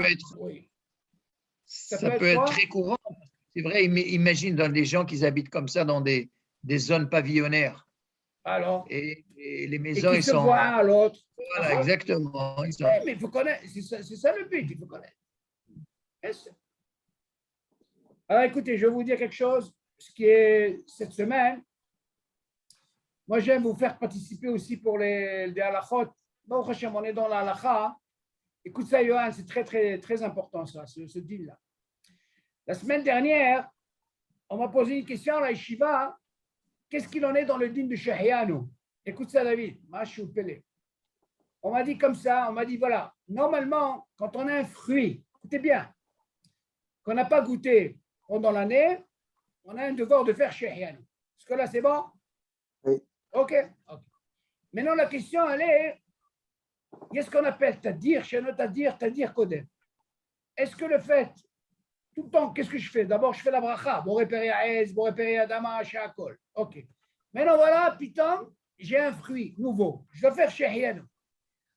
Ça peut être très courant. C'est vrai, imagine dans les gens qui habitent comme ça dans des zones pavillonnaires. Alors, et les maisons, ils se voient un à l'autre. Voilà, exactement. Oui, mais il faut connaître. C'est ça le but, il faut connaître. Alors, écoutez, je vais vous dire quelque chose. Ce qui est cette semaine, moi, j'aime vous faire participer aussi pour les halachot. Bon, on est dans la halacha. Écoute ça, Johan, c'est très, très, très important, ça, ce deal-là. La semaine dernière, on m'a posé une question à la yeshiva. Qu'est-ce qu'il en est dans le din de Shehianu? Écoute ça, David. On m'a dit comme ça, on m'a dit, voilà, normalement, quand on a un fruit, écoutez bien, qu'on n'a pas goûté pendant l'année, on a un devoir de faire Shehianu. Est-ce que là, c'est bon? Oui. OK. Maintenant, la question, elle est, qu'est-ce qu'on appelle Tadir, Sheno Tadir, Tadir Kodem? Est-ce que le fait, tout le temps, qu'est-ce que je fais? D'abord, je fais la bracha, Boré Peri Aez, Boré Peri Adama, Shakol. OK. Maintenant, voilà, Pitom, j'ai un fruit nouveau. Je dois faire Shehianu.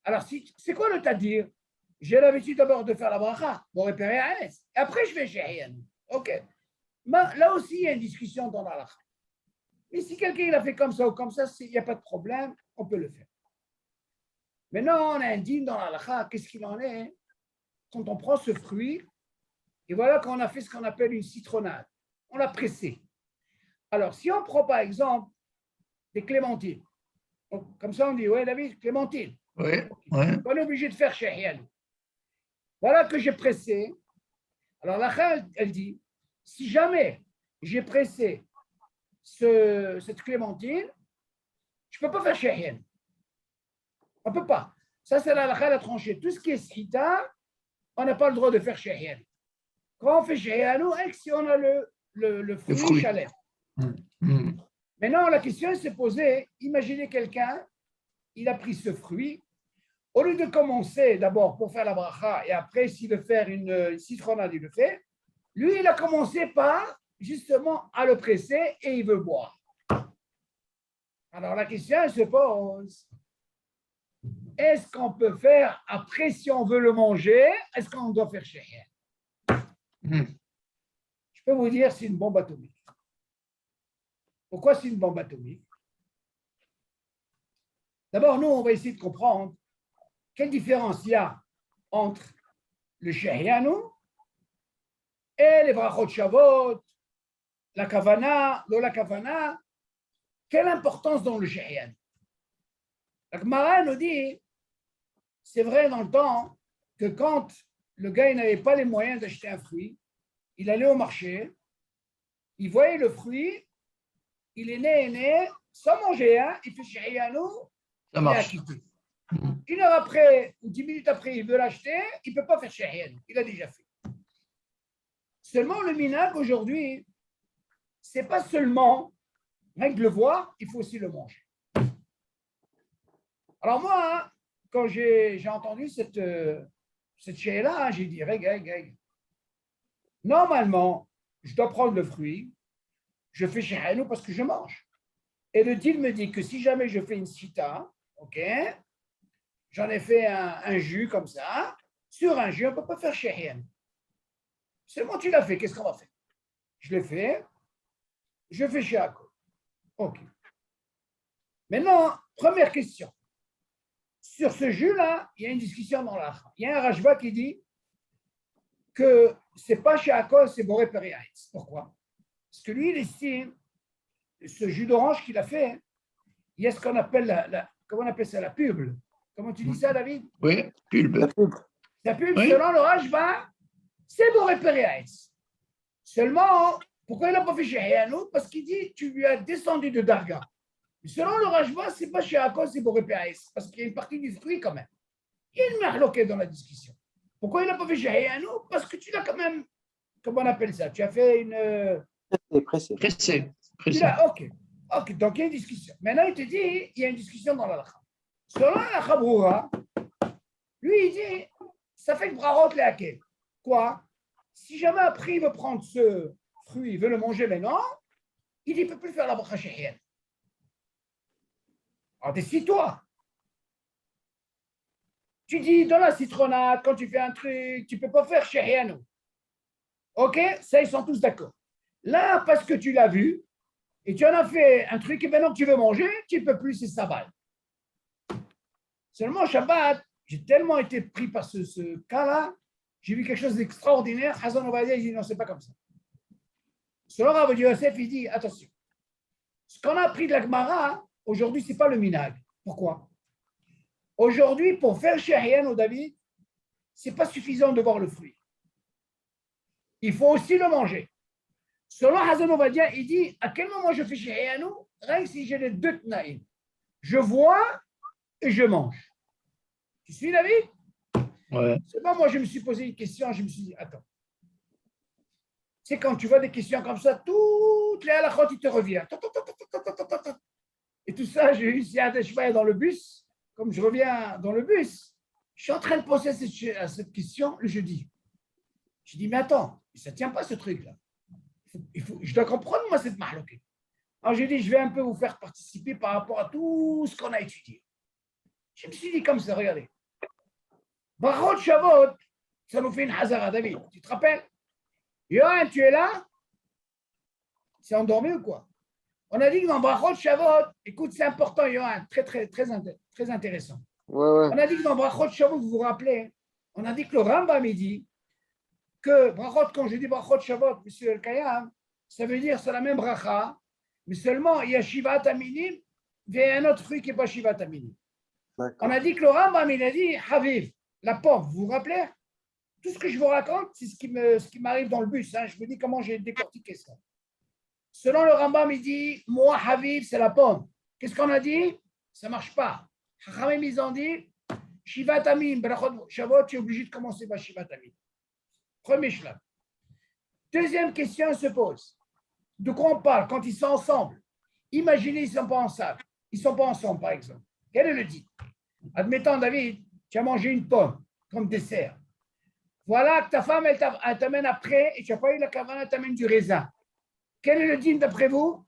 Alors, c'est quoi le Tadir? J'ai l'habitude d'abord de faire la bracha, Boré Peri Aez. Et après, je fais Shehianu. OK. Mais là aussi, il y a une discussion dans la bracha. Mais si quelqu'un l'a fait comme ça ou comme ça, il n'y a pas de problème, on peut le faire. Maintenant, on a un dîme dans la halakha, qu'est-ce qu'il en est? Quand on prend ce fruit, et voilà qu'on a fait ce qu'on appelle une citronnade. On l'a pressé. Alors, si on prend par exemple des clémentines, donc, comme ça on dit, ouais, David, clémentine. Oui, on est obligé de faire shehianu. Voilà que j'ai pressé. Alors, la elle dit, si jamais j'ai pressé cette clémentine, je ne peux pas faire shehianu. On ne peut pas. Ça, c'est la halakha la tranchée. Tout ce qui est sita, on n'a pas le droit de faire shehianu. Quand on fait shehianu, si on a le fruit chaleur. Maintenant, la question s'est posée, imaginez quelqu'un, il a pris ce fruit, au lieu de commencer d'abord pour faire la bracha et après, s'il veut faire une citronnade, il le fait, lui, il a commencé par justement à le presser et il veut boire. Alors la question se pose, est-ce qu'on peut faire, après si on veut le manger, est-ce qu'on doit faire shehianu? Je peux vous dire, c'est une bombe atomique. Pourquoi c'est une bombe atomique? D'abord, nous, on va essayer de comprendre quelle différence il y a entre le shehianu et les brachot shavot, la kavana, la kavana. Quelle importance dans le shehianu? La Gemara nous dit, c'est vrai dans le temps que quand le gars n'avait pas les moyens d'acheter un fruit, il allait au marché, il voyait le fruit, il est né, sans manger, hein, il fait shehianu, ça il marche. est acquitté. 1 heure après ou 10 minutes après, il veut l'acheter, il ne peut pas faire Shahien. Il a déjà fait. Seulement, le minag aujourd'hui, ce n'est pas seulement, rien que de le voir, il faut aussi le manger. Alors moi, hein, quand j'ai entendu cette Shahien-là, j'ai dit, regarde. Normalement, je dois prendre le fruit, je fais Shahien parce que je mange. Et le deal me dit que si jamais je fais une sita, ok, j'en ai fait un jus comme ça, sur un jus, on ne peut pas faire Shahien. Seulement tu l'as fait, qu'est-ce qu'on va faire? Je l'ai fait, je fais Shahako. Ok. Maintenant, première question. Sur ce jus-là, il y a une discussion dans l'Achra. Il y a un Rajba qui dit que ce n'est pas Shahako, c'est Boré Periaïtz. Pourquoi? Parce que lui, il estime, ce jus d'orange qu'il a fait, il y a ce qu'on appelle comment on appelle ça, la pulpe. Comment tu dis ça, David? Oui, pulpe. La pulpe, Oui. selon le Rajba, c'est Boré Periaïtz. Seulement, pourquoi il n'a pas fait Shahien? Parce qu'il dit tu lui as descendu de Darga. Mais selon le Rajba, ce n'est pas Shahako, c'est Boré Periaïtz. Parce qu'il y a une partie du fruit quand même. Il y a une mahloquette dans la discussion. Pourquoi il n'a pas fait Shahien? Parce que tu l'as quand même, comment on appelle ça? Tu as fait une. Pressé. Ok, donc il y a une discussion. Maintenant, il te dit, il y a une discussion dans l'alakha. Selon l'alakha broura, lui, il dit, ça fait que brarot les hakel. Quoi? Si jamais après il veut prendre ce fruit, il veut le manger maintenant, il ne peut plus faire la bracha shahienne. Alors décide-toi. Tu dis, dans la citronnade, quand tu fais un truc, tu ne peux pas faire shahienne. Ok? Ça, ils sont tous d'accord. Là, parce que tu l'as vu, et tu en as fait un truc, et maintenant que tu veux manger, tu ne peux plus, c'est sabbat. Seulement, Shabbat, j'ai tellement été pris par ce cas-là, j'ai vu quelque chose d'extraordinaire. Hazan Ovadia, il dit non, c'est pas comme ça. Selon Rav Yosef, il dit attention. Ce qu'on a appris de la Gemara, aujourd'hui, ce n'est pas le minag. Pourquoi? Aujourd'hui, pour faire Shahien au David, ce n'est pas suffisant de voir le fruit. Il faut aussi le manger. Selon Hazan Ovadia, il dit à quel moment je fais Shahien? Rien que si j'ai les deux tnaïm. Je vois et je mange. Tu suis, David? Ouais. C'est pas moi, je me suis posé une question, je me suis dit, attends. C'est quand tu vois des questions comme ça, toutes les halakhot, il te revient. Et tout ça, j'ai eu Siad Shvaya dans le bus. Comme je reviens dans le bus, je suis en train de poser cette question le jeudi. Je dis, mais attends, ça ne tient pas ce truc-là. Je dois comprendre, moi, cette mahloquée. Alors, j'ai dit, je vais un peu vous faire participer par rapport à tout ce qu'on a étudié. Je me suis dit comme ça, regardez. Brachot Shavot, ça nous fait une hazara, David. Tu te rappelles? Yohan, tu es là? C'est endormi ou quoi? On a dit que dans Brachot Shavot, écoute, c'est important, Yohan, très intéressant. Ouais. On a dit que dans Brachot Shavot, vous vous rappelez, on a dit que le Rambam dit que Brachot, quand je dis Brachot Shavot, monsieur El Kayam, ça veut dire c'est la même bracha, mais seulement il y a Shivat Aminim, il y a un autre fruit qui n'est pas Shivat Aminim. On a dit que le Rambam, il a dit Haviv, la pomme, vous vous rappelez? Tout ce que je vous raconte, c'est ce qui m'arrive dans le bus. Hein. Je vous dis comment j'ai décortiqué ça. Selon le Rambam, il dit moi, Haviv, c'est la pomme. Qu'est-ce qu'on a dit? Ça ne marche pas. Chachamim, ils ont dit Shivat Amim, Brachot Shavot, tu es obligé de commencer par Shivat Amim. Premier shlab. Deuxième question se pose. De quoi on parle quand ils sont ensemble? Imaginez, ils ne sont pas ensemble. Ils ne sont pas ensemble, par exemple. Quel est le dit? Admettons, David, tu as mangé une pomme comme dessert. Voilà que ta femme, elle t'amène après et tu n'as pas eu la kavana, elle t'amène du raisin. Quel est le dîme d'après vous?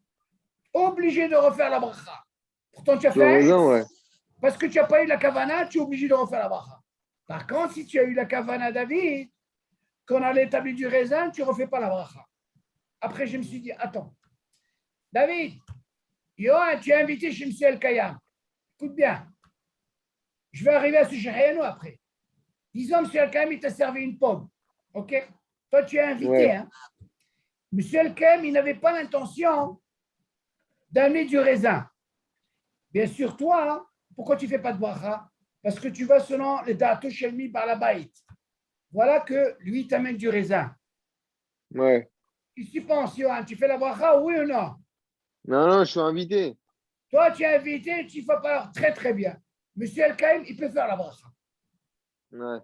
Obligé de refaire la bracha. Pourtant, tu as fait Raison, ouais. parce que tu n'as pas eu la kavana, tu es obligé de refaire la bracha. Par contre, si tu as eu la kavana, David, qu'on a l'établi du raisin, tu ne refais pas la bracha. Après, je me suis dit, attends, David, Yohan, tu es invité chez M. El Kayam. Écoute bien, je vais arriver à ce Shahayano après. Disons, M. El Kayam, il t'a servi une pomme. OK? Toi, tu es invité. Ouais. Hein? M. El Kayam, il n'avait pas l'intention d'amener du raisin. Bien sûr, toi, hein, pourquoi tu ne fais pas de bracha? Parce que tu vas selon les datos shelmi par la baït. Voilà que lui t'amène du raisin. Ouais. Qu'est-ce que tu penses, Yohan? Tu fais la bracha, oui ou non? Non, je suis invité. Toi, tu es invité, tu ne fais pas très, très bien. Monsieur El-Kaïm, il peut faire la bracha. Ouais.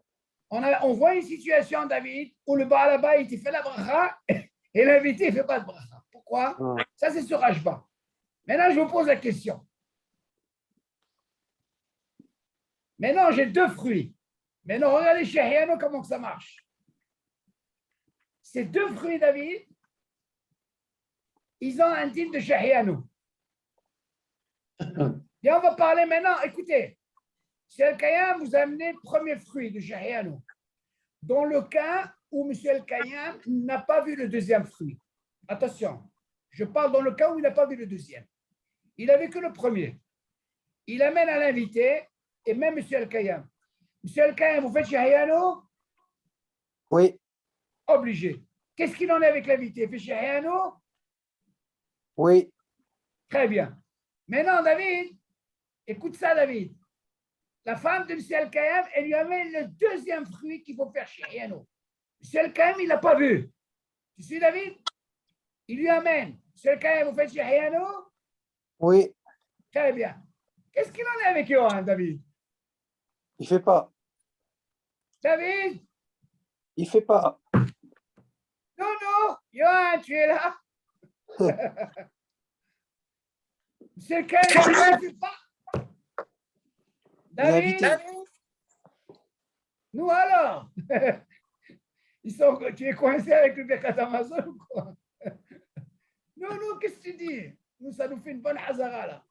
On voit une situation, David, où le Baal Habayit, il fait la bracha et l'invité, il ne fait pas de bracha. Pourquoi? Ouais. Ça, c'est sur Ashba. Maintenant, je vous pose la question. Maintenant, j'ai deux fruits. Maintenant, regardez chez Hiano comment que ça marche. Ces deux fruits, David, ils ont un type de Shahiano. Et on va parler maintenant, écoutez, M. El-Kayam vous a amené le premier fruit de Shahiano. Dans le cas où M. El-Kayam n'a pas vu le deuxième fruit. Attention, je parle dans le cas où il n'a pas vu le deuxième. Il n'a vu que le premier. Il amène à l'invité et même M. El-Kayam. M. El-Kayam, vous faites Shahiano? Oui, Obligé. Qu'est-ce qu'il en est avec l'invité? Il fait Shahiano? oui. Très bien. Maintenant, David, écoute ça, David. La femme de M. El-Kayam, elle lui amène le deuxième fruit qu'il faut faire chez Riano. M. El-Kayam, il n'a pas vu. Tu suis, David? Il lui amène. M. El-Kayam, vous faites chez Riano? Oui, Très bien. Qu'est-ce qu'il en est avec Johan, David? il fait pas. David? Il fait pas. Non, non. Johan, tu es là? M. El-Kayam, il ne fait pas. David? Nous alors? Tu es coincé avec le Birkat Amazon ou quoi? Non, non, qu'est-ce que tu dis? Nous, ça nous fait une bonne hazara là.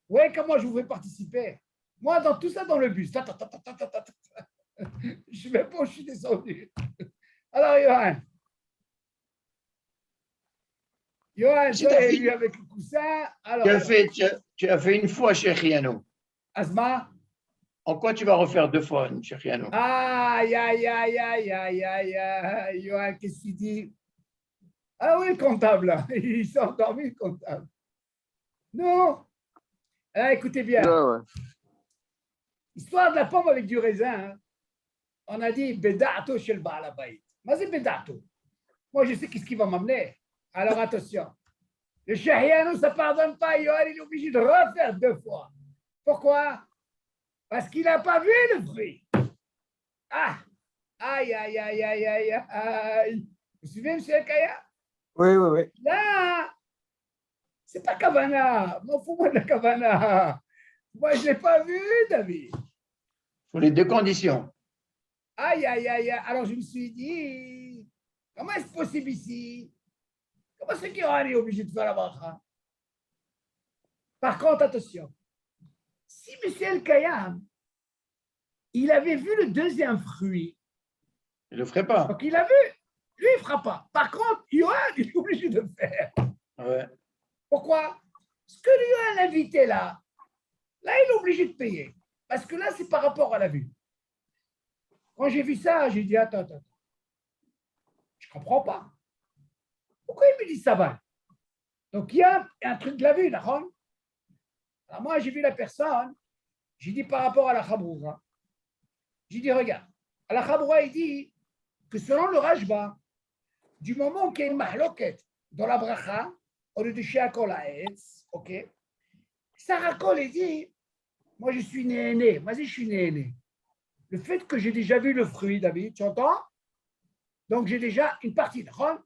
Ouais, comment je vous fais participer? Moi, dans tout ça, dans le bus. Je ne sais même pas où je suis descendu. Alors, Johan. Johan, C'est toi ta et fille. lui avec le coussin. Alors, Tu as fait une fois chez Riano. Asma. En quoi tu vas refaire deux fois chez Riano? Aïe, aïe, aïe, aïe, aïe, aïe, aïe. Johan, qu'est-ce qu'il dit? Ah oui, le comptable, là. Il s'est endormi, le comptable. Non. Ah, écoutez bien. Ouais. Histoire de la pomme avec du raisin. Hein. On a dit Bedato chez le Baal Habayit. Mais c'est Bedato. Moi, je sais qu'est-ce qui va m'amener. Alors, attention. Le Shahiano, ça ne pardonne pas. Yohan, il est obligé de refaire deux fois. Pourquoi? Parce qu'il n'a pas vu le fruit. Ah! Aïe, aïe, aïe, aïe, aïe, aïe. Vous suivez, M. Kaya? Oui, oui, oui. Là, c'est pas Kavana. M'en fous-moi de la Kavana. Moi, je ne l'ai pas vu, David. Pour les deux conditions. Aïe, aïe, aïe, aïe. Alors, je me suis dit, comment est-ce possible ici? Comment c'est qu'Yohan est obligé de faire la bracha? Par contre, attention. Si M. El-Kayam, il avait vu le deuxième fruit, Je ne le ferai pas. donc il a vu, lui, il ne fera pas. Par contre, Yohan, il est obligé de le faire. Ouais. Pourquoi? Ce que Yohan a invité là, il est obligé de payer. Parce que là, c'est par rapport à la vue. Quand j'ai vu ça, j'ai dit, attends. Je ne comprends pas. Pourquoi il me dit ça va? Donc, il y a un truc de la vue, d'accord? Alors, moi, j'ai vu la personne, j'ai dit par rapport à la Khabroura. J'ai dit, regarde, à la Khabroura, il dit que selon le Rajba, du moment qu'il y a une mahloket dans la bracha, au lieu de Shiakol Haetz, ok, Sarah Kol, il dit, moi, je suis né. Vas-y, je suis né. Le fait que j'ai déjà vu le fruit, David, tu entends? Donc, j'ai déjà une partie, d'accord?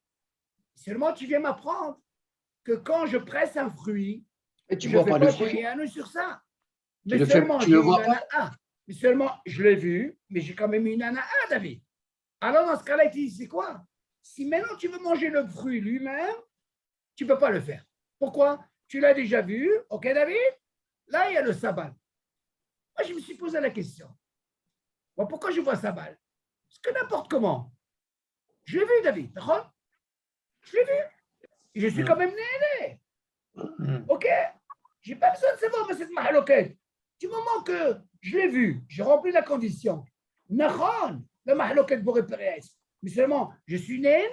Seulement, tu viens m'apprendre que quand je presse un fruit, Et tu je ne ne vois fais pas le pas fruit. Shiakol sur ça. Tu Mais le seulement, fais, tu j'ai le une vois pas. nana A. Mais seulement, je l'ai vu, mais j'ai quand même une nana A, David. Alors, dans ce cas-là, il dit, c'est quoi? Si maintenant tu veux manger le fruit lui-même, tu ne peux pas le faire. Pourquoi? Tu l'as déjà vu, ok, David? Là, il y a le sabbat. Moi, je me suis posé la question. Bon, pourquoi je vois sabbat? Parce que n'importe comment. Je l'ai vu, David. D'accord? Je l'ai vu. Et je suis quand même né. Ok? Je n'ai pas besoin de savoir, mais cette mahaloquette. Du moment que je l'ai vu, j'ai rempli la condition. Nahon, la mahaloquette pour repérer. Mais seulement, je suis né.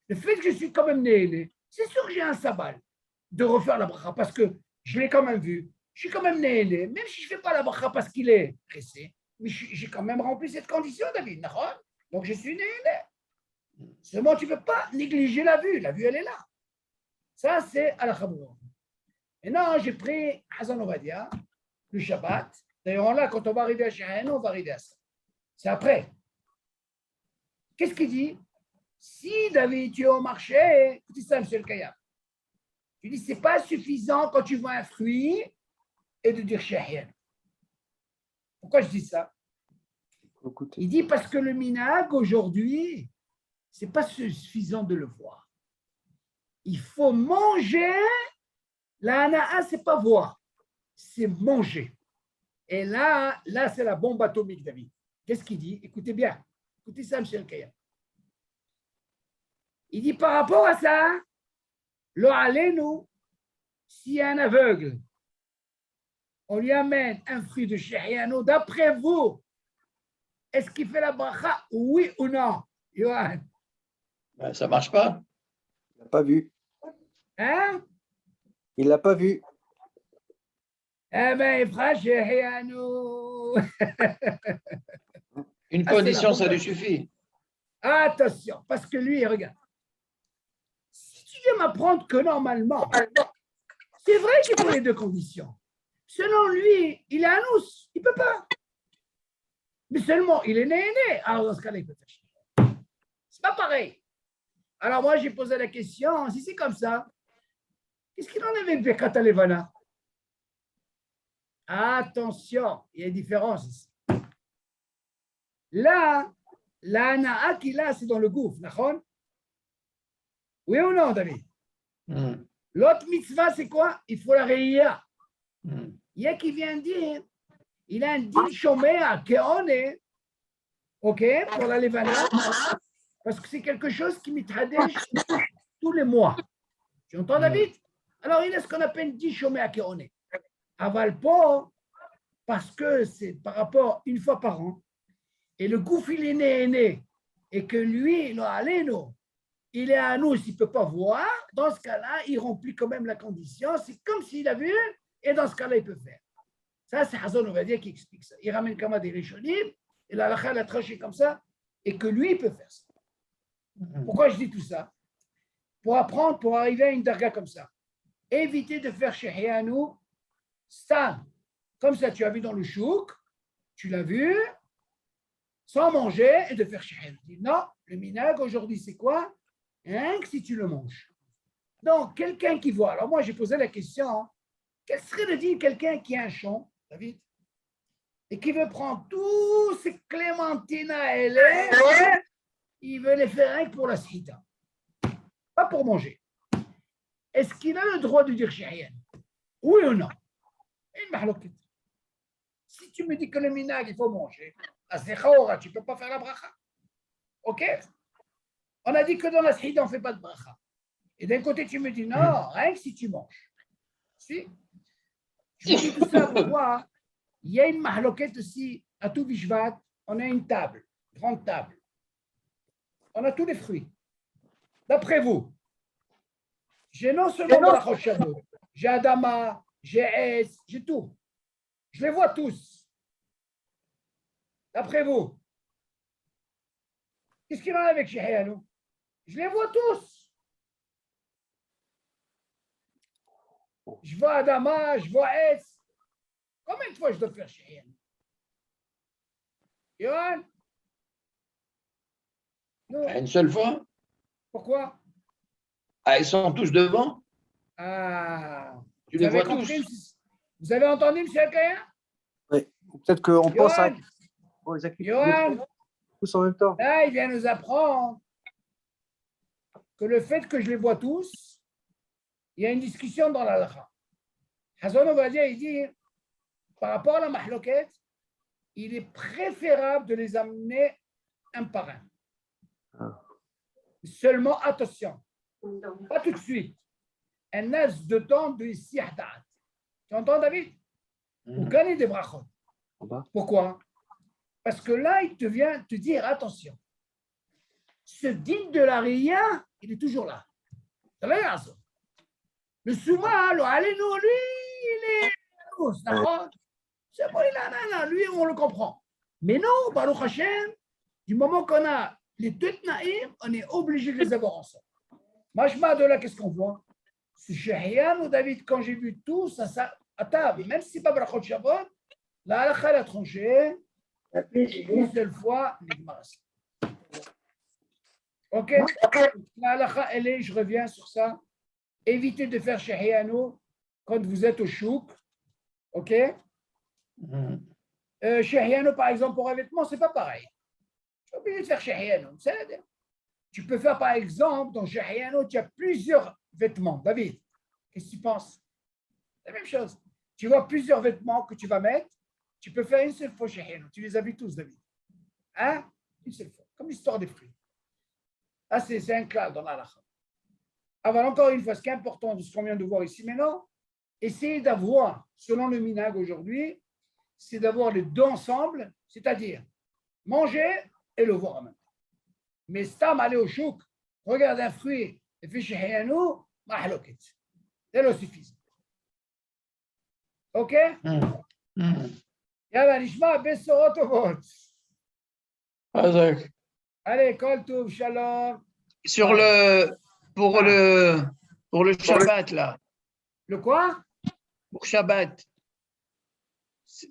Le fait que je suis quand même né, c'est sûr que j'ai un sabbat de refaire la bracha parce que je l'ai quand même vu. Je suis quand même né. Même si je ne fais pas la bracha parce qu'il est pressé, mais j'ai quand même rempli cette condition, David. Nahon. Donc, je suis né. Seulement, tu ne peux pas négliger la vue. La vue, elle est là. Ça, c'est à la Khaboura. Et non, j'ai pris Hassan Ovadia. le Shabbat. D'ailleurs, là, quand on va arriver à Shahayanu, on va arriver à ça. C'est après. Qu'est-ce qu'il dit? Si David, tu es au marché, écoutez ça, monsieur le Kayam. Tu dis, c'est pas suffisant quand tu vois un fruit et de dire Shahayanu. Pourquoi je dis ça? Écoutez. Il dit parce que le minag aujourd'hui, c'est pas suffisant de le voir. Il faut manger. La hana'a, c'est pas voir, c'est manger. Et là c'est la bombe atomique, David. Qu'est-ce qu'il dit? Écoutez bien. Écoutez ça, M. Kaya. Il dit par rapport à ça, le alénou, s'il y a un aveugle, on lui amène un fruit de Shahayanu, d'après vous, est-ce qu'il fait la bracha, oui ou non, Yohan? Ben, ça ne marche pas. Il n'a pas vu. Hein? Il l'a pas vu. Eh bien, il fera Shahayanu. Une Ah, c'est condition, la ça bombe. lui suffit. Attention, parce que lui, regarde. Si tu viens m'apprendre que normalement, c'est vrai qu'il faut les deux conditions. Selon lui, il est un ous, il ne peut pas. Mais seulement, il est né. Alors, dans ce cas-là, il peut faire. C'est pas pareil. Alors, moi, j'ai posé la question, si c'est comme ça, qu'est-ce qu'il en avait de Birkat Levana? Attention, il y a une différence ici. Là, la hana'a qu'il a, c'est dans le gouffre, d'accord? Oui ou non, David? L'autre mitzvah, c'est quoi? Il faut la réia. Il y a qui vient dire, il a un din chomé à keone, ok, pour la levana, parce que c'est quelque chose qui m'itradèche tous les mois. Tu entends, David? Alors, il a ce qu'on appelle din chomé à keone. Aval pas, parce que c'est par rapport une fois par an, et le gouffre, il est né, et que lui, il est à nous, s'il ne peut pas voir, dans ce cas-là, il remplit quand même la condition, c'est comme s'il a vu, et dans ce cas-là, il peut faire. Ça, c'est Hazon Ovadia qui explique ça. Il ramène comme des Rishonim, et la halakha l'a tranché comme ça, et que lui, il peut faire ça. Pourquoi je dis tout ça? Pour apprendre, pour arriver à une darga comme ça. Éviter de faire Shehiyanu, ça, comme ça, tu as vu dans le chouk, tu l'as vu, sans manger, et de faire Shehiyanu. Non, le minag aujourd'hui, c'est quoi? Rien que si tu le manges. Donc, quelqu'un qui voit, alors moi, j'ai posé la question, quel serait le dire quelqu'un qui a un champ, David, et qui veut prendre tous ces clémentines à elle, il veut les faire rien que pour la sita, pas pour manger. Est-ce qu'il a le droit de dire Shahyan? Oui ou non? Si tu me dis que le minag, il faut manger, tu ne peux pas faire la bracha. OK? On a dit que dans la sita, on ne fait pas de bracha. Et d'un côté, tu me dis non, rien que si tu manges. Si? Je vous dis tout ça pour voir. Il y a une mahloquette aussi, à tout Bishvat, on a une table, grande table. On a tous les fruits. D'après vous, j'ai non seulement Barachot Shavuot, j'ai Adama, j'ai Es, j'ai tout. Je les vois tous. D'après vous, qu'est-ce qu'il y en a avec Shehayanu? Je les vois tous. Je vois Adama, je vois Es. Combien de fois je dois faire Shehayanu? Yohan? Non. Une seule fois? Pourquoi? Ah, ils sont tous devant? Ah, Tu vous les avez vois compris, tous? vous avez entendu, M. Alkaya? Oui. Peut-être qu'on pense à Yohan, les accuser Yohan, tous en même temps. là, il vient nous apprendre que le fait que je les vois tous, il y a une discussion dans la halakha. Hazon Ovadia, il dit, par rapport à la mahloquette, il est préférable de les amener un par un. Ah. Seulement, attention, pas tout de suite. Un as de temps de siahdat. Tu entends, David? Pour gagner des brachot. Pourquoi? Parce que là, il te vient te dire, attention, ce digne de la ria, il est toujours là. Le souma, le aléno, lui, il est d'accord? C'est bon, il a, lui, on le comprend. Mais non, Baruch Hashem, du moment qu'on a les deux tnaïm, on est obligé de les avoir ensemble. Machma de là, qu'est-ce qu'on voit? Ce Shehyan ou David, quand j'ai vu tout, ça, Attends, même si ce n'est pas Brachot Shabbat, la halakha elle a tranché une seule fois, nigmar. Ok? La halakha, elle est, je reviens sur ça, évitez de faire Shehiano quand vous êtes au chouk. Ok? Shehiano, par exemple, pour un vêtement, ce n'est pas pareil. Tu es obligé de faire Shehiano. Tu peux faire, par exemple, dans Shehiano, tu as plusieurs vêtements. David, qu'est-ce que tu penses? La même chose. Tu vois plusieurs vêtements que tu vas mettre, tu peux faire une seule fois Shehiano. Tu les as vus tous, David. Hein? Une seule fois. Comme l'histoire des fruits. Ah, c'est un clal dans l'halakha. Alors, encore une fois, ce qui est important de ce qu'on vient de voir ici maintenant, essayez d'avoir, selon le minhag aujourd'hui, c'est d'avoir les deux ensemble, c'est-à-dire manger et le voir en même temps. Mais stam aller au chouk, regarde un fruit et fait shehiano, mahloket. C'est le suffisant. Ok? Yalla, nishma besorot tovot. Allez, kol tov, shalom. Sur pour le Shabbat, là, Le quoi? pour Shabbat,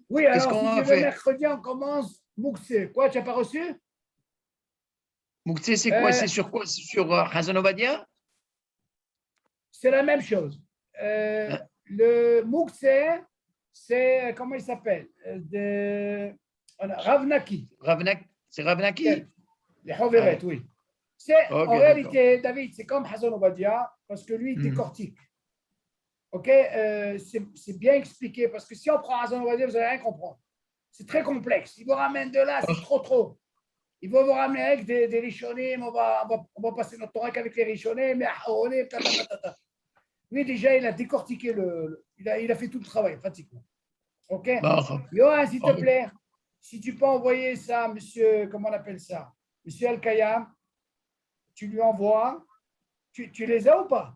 Oui, qu'est-ce alors qu'on si a tu veux fait? mercredi, on commence Mouxé. Quoi, tu n'as pas reçu? Mouktsé, c'est quoi? C'est sur quoi? C'est sur Hazan Ovadia? C'est la même chose. Hein? Le Mouxé, c'est, comment il s'appelle? Ravnaki. C'est Ravnaki? Les Hoveret, oui. C'est, Ok, en réalité, David, c'est comme Hazan Ovadia, parce que lui, il décortique. Ok, c'est bien expliqué, parce que si on prend Hazan Ovadia, vous n'allez rien comprendre. C'est très complexe. Il vous ramène de là, c'est trop. Il va vous ramener avec des rishonim, on va passer notre temps avec les rishonim, mais lui, déjà, il a décortiqué il a fait tout le travail, pratiquement. OK? Yohan, s'il te plaît, si tu peux envoyer ça, monsieur, comment on appelle ça? Monsieur Al-Kayam, tu lui envoies. Tu les as ou pas?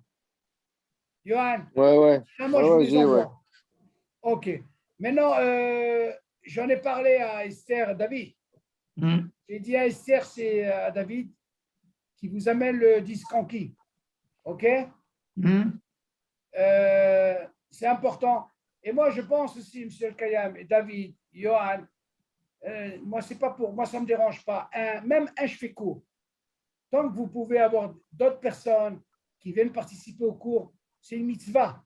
Yohan? Ouais. Moi, je les envoie. Ouais. OK. Maintenant, j'en ai parlé à Esther David. J'ai dit à Esther, c'est à David, qui vous amène le disque en qui. OK? C'est important. Et moi, je pense aussi, M. El-Kayam, et David, Johan, moi, c'est pas pour moi, ça ne me dérange pas. Même un cheveu court. Tant que vous pouvez avoir d'autres personnes qui viennent participer au cours, c'est une mitzvah.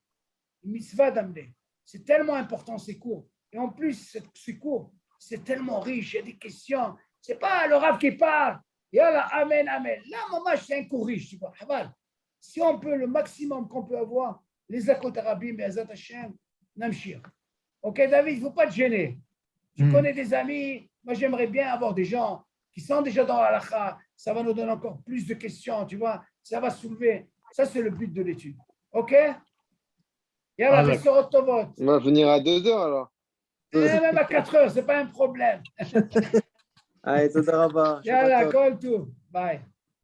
Une mitzvah d'amener. C'est tellement important ces cours. Et en plus, ces cours, c'est tellement riche. Il y a des questions. Ce n'est pas le Rav qui parle. Yalla, amen. Là, maman, c'est un cours riche. Tu vois. Si on peut, le maximum qu'on peut avoir, les Akot Arabim et Azat Hashem, Namshir. Ok, David, il ne faut pas te gêner. Tu connais des amis. Moi, j'aimerais bien avoir des gens qui sont déjà dans la halakha. Ça va nous donner encore plus de questions, tu vois. Ça va soulever. Ça, c'est le but de l'étude. Ok? Yalla, Besorot Tovot. On va finir à 2 heures alors. Même à 4 heures, ce n'est pas un problème. Allez, Toda Rabba. Yalla, call to. Bye.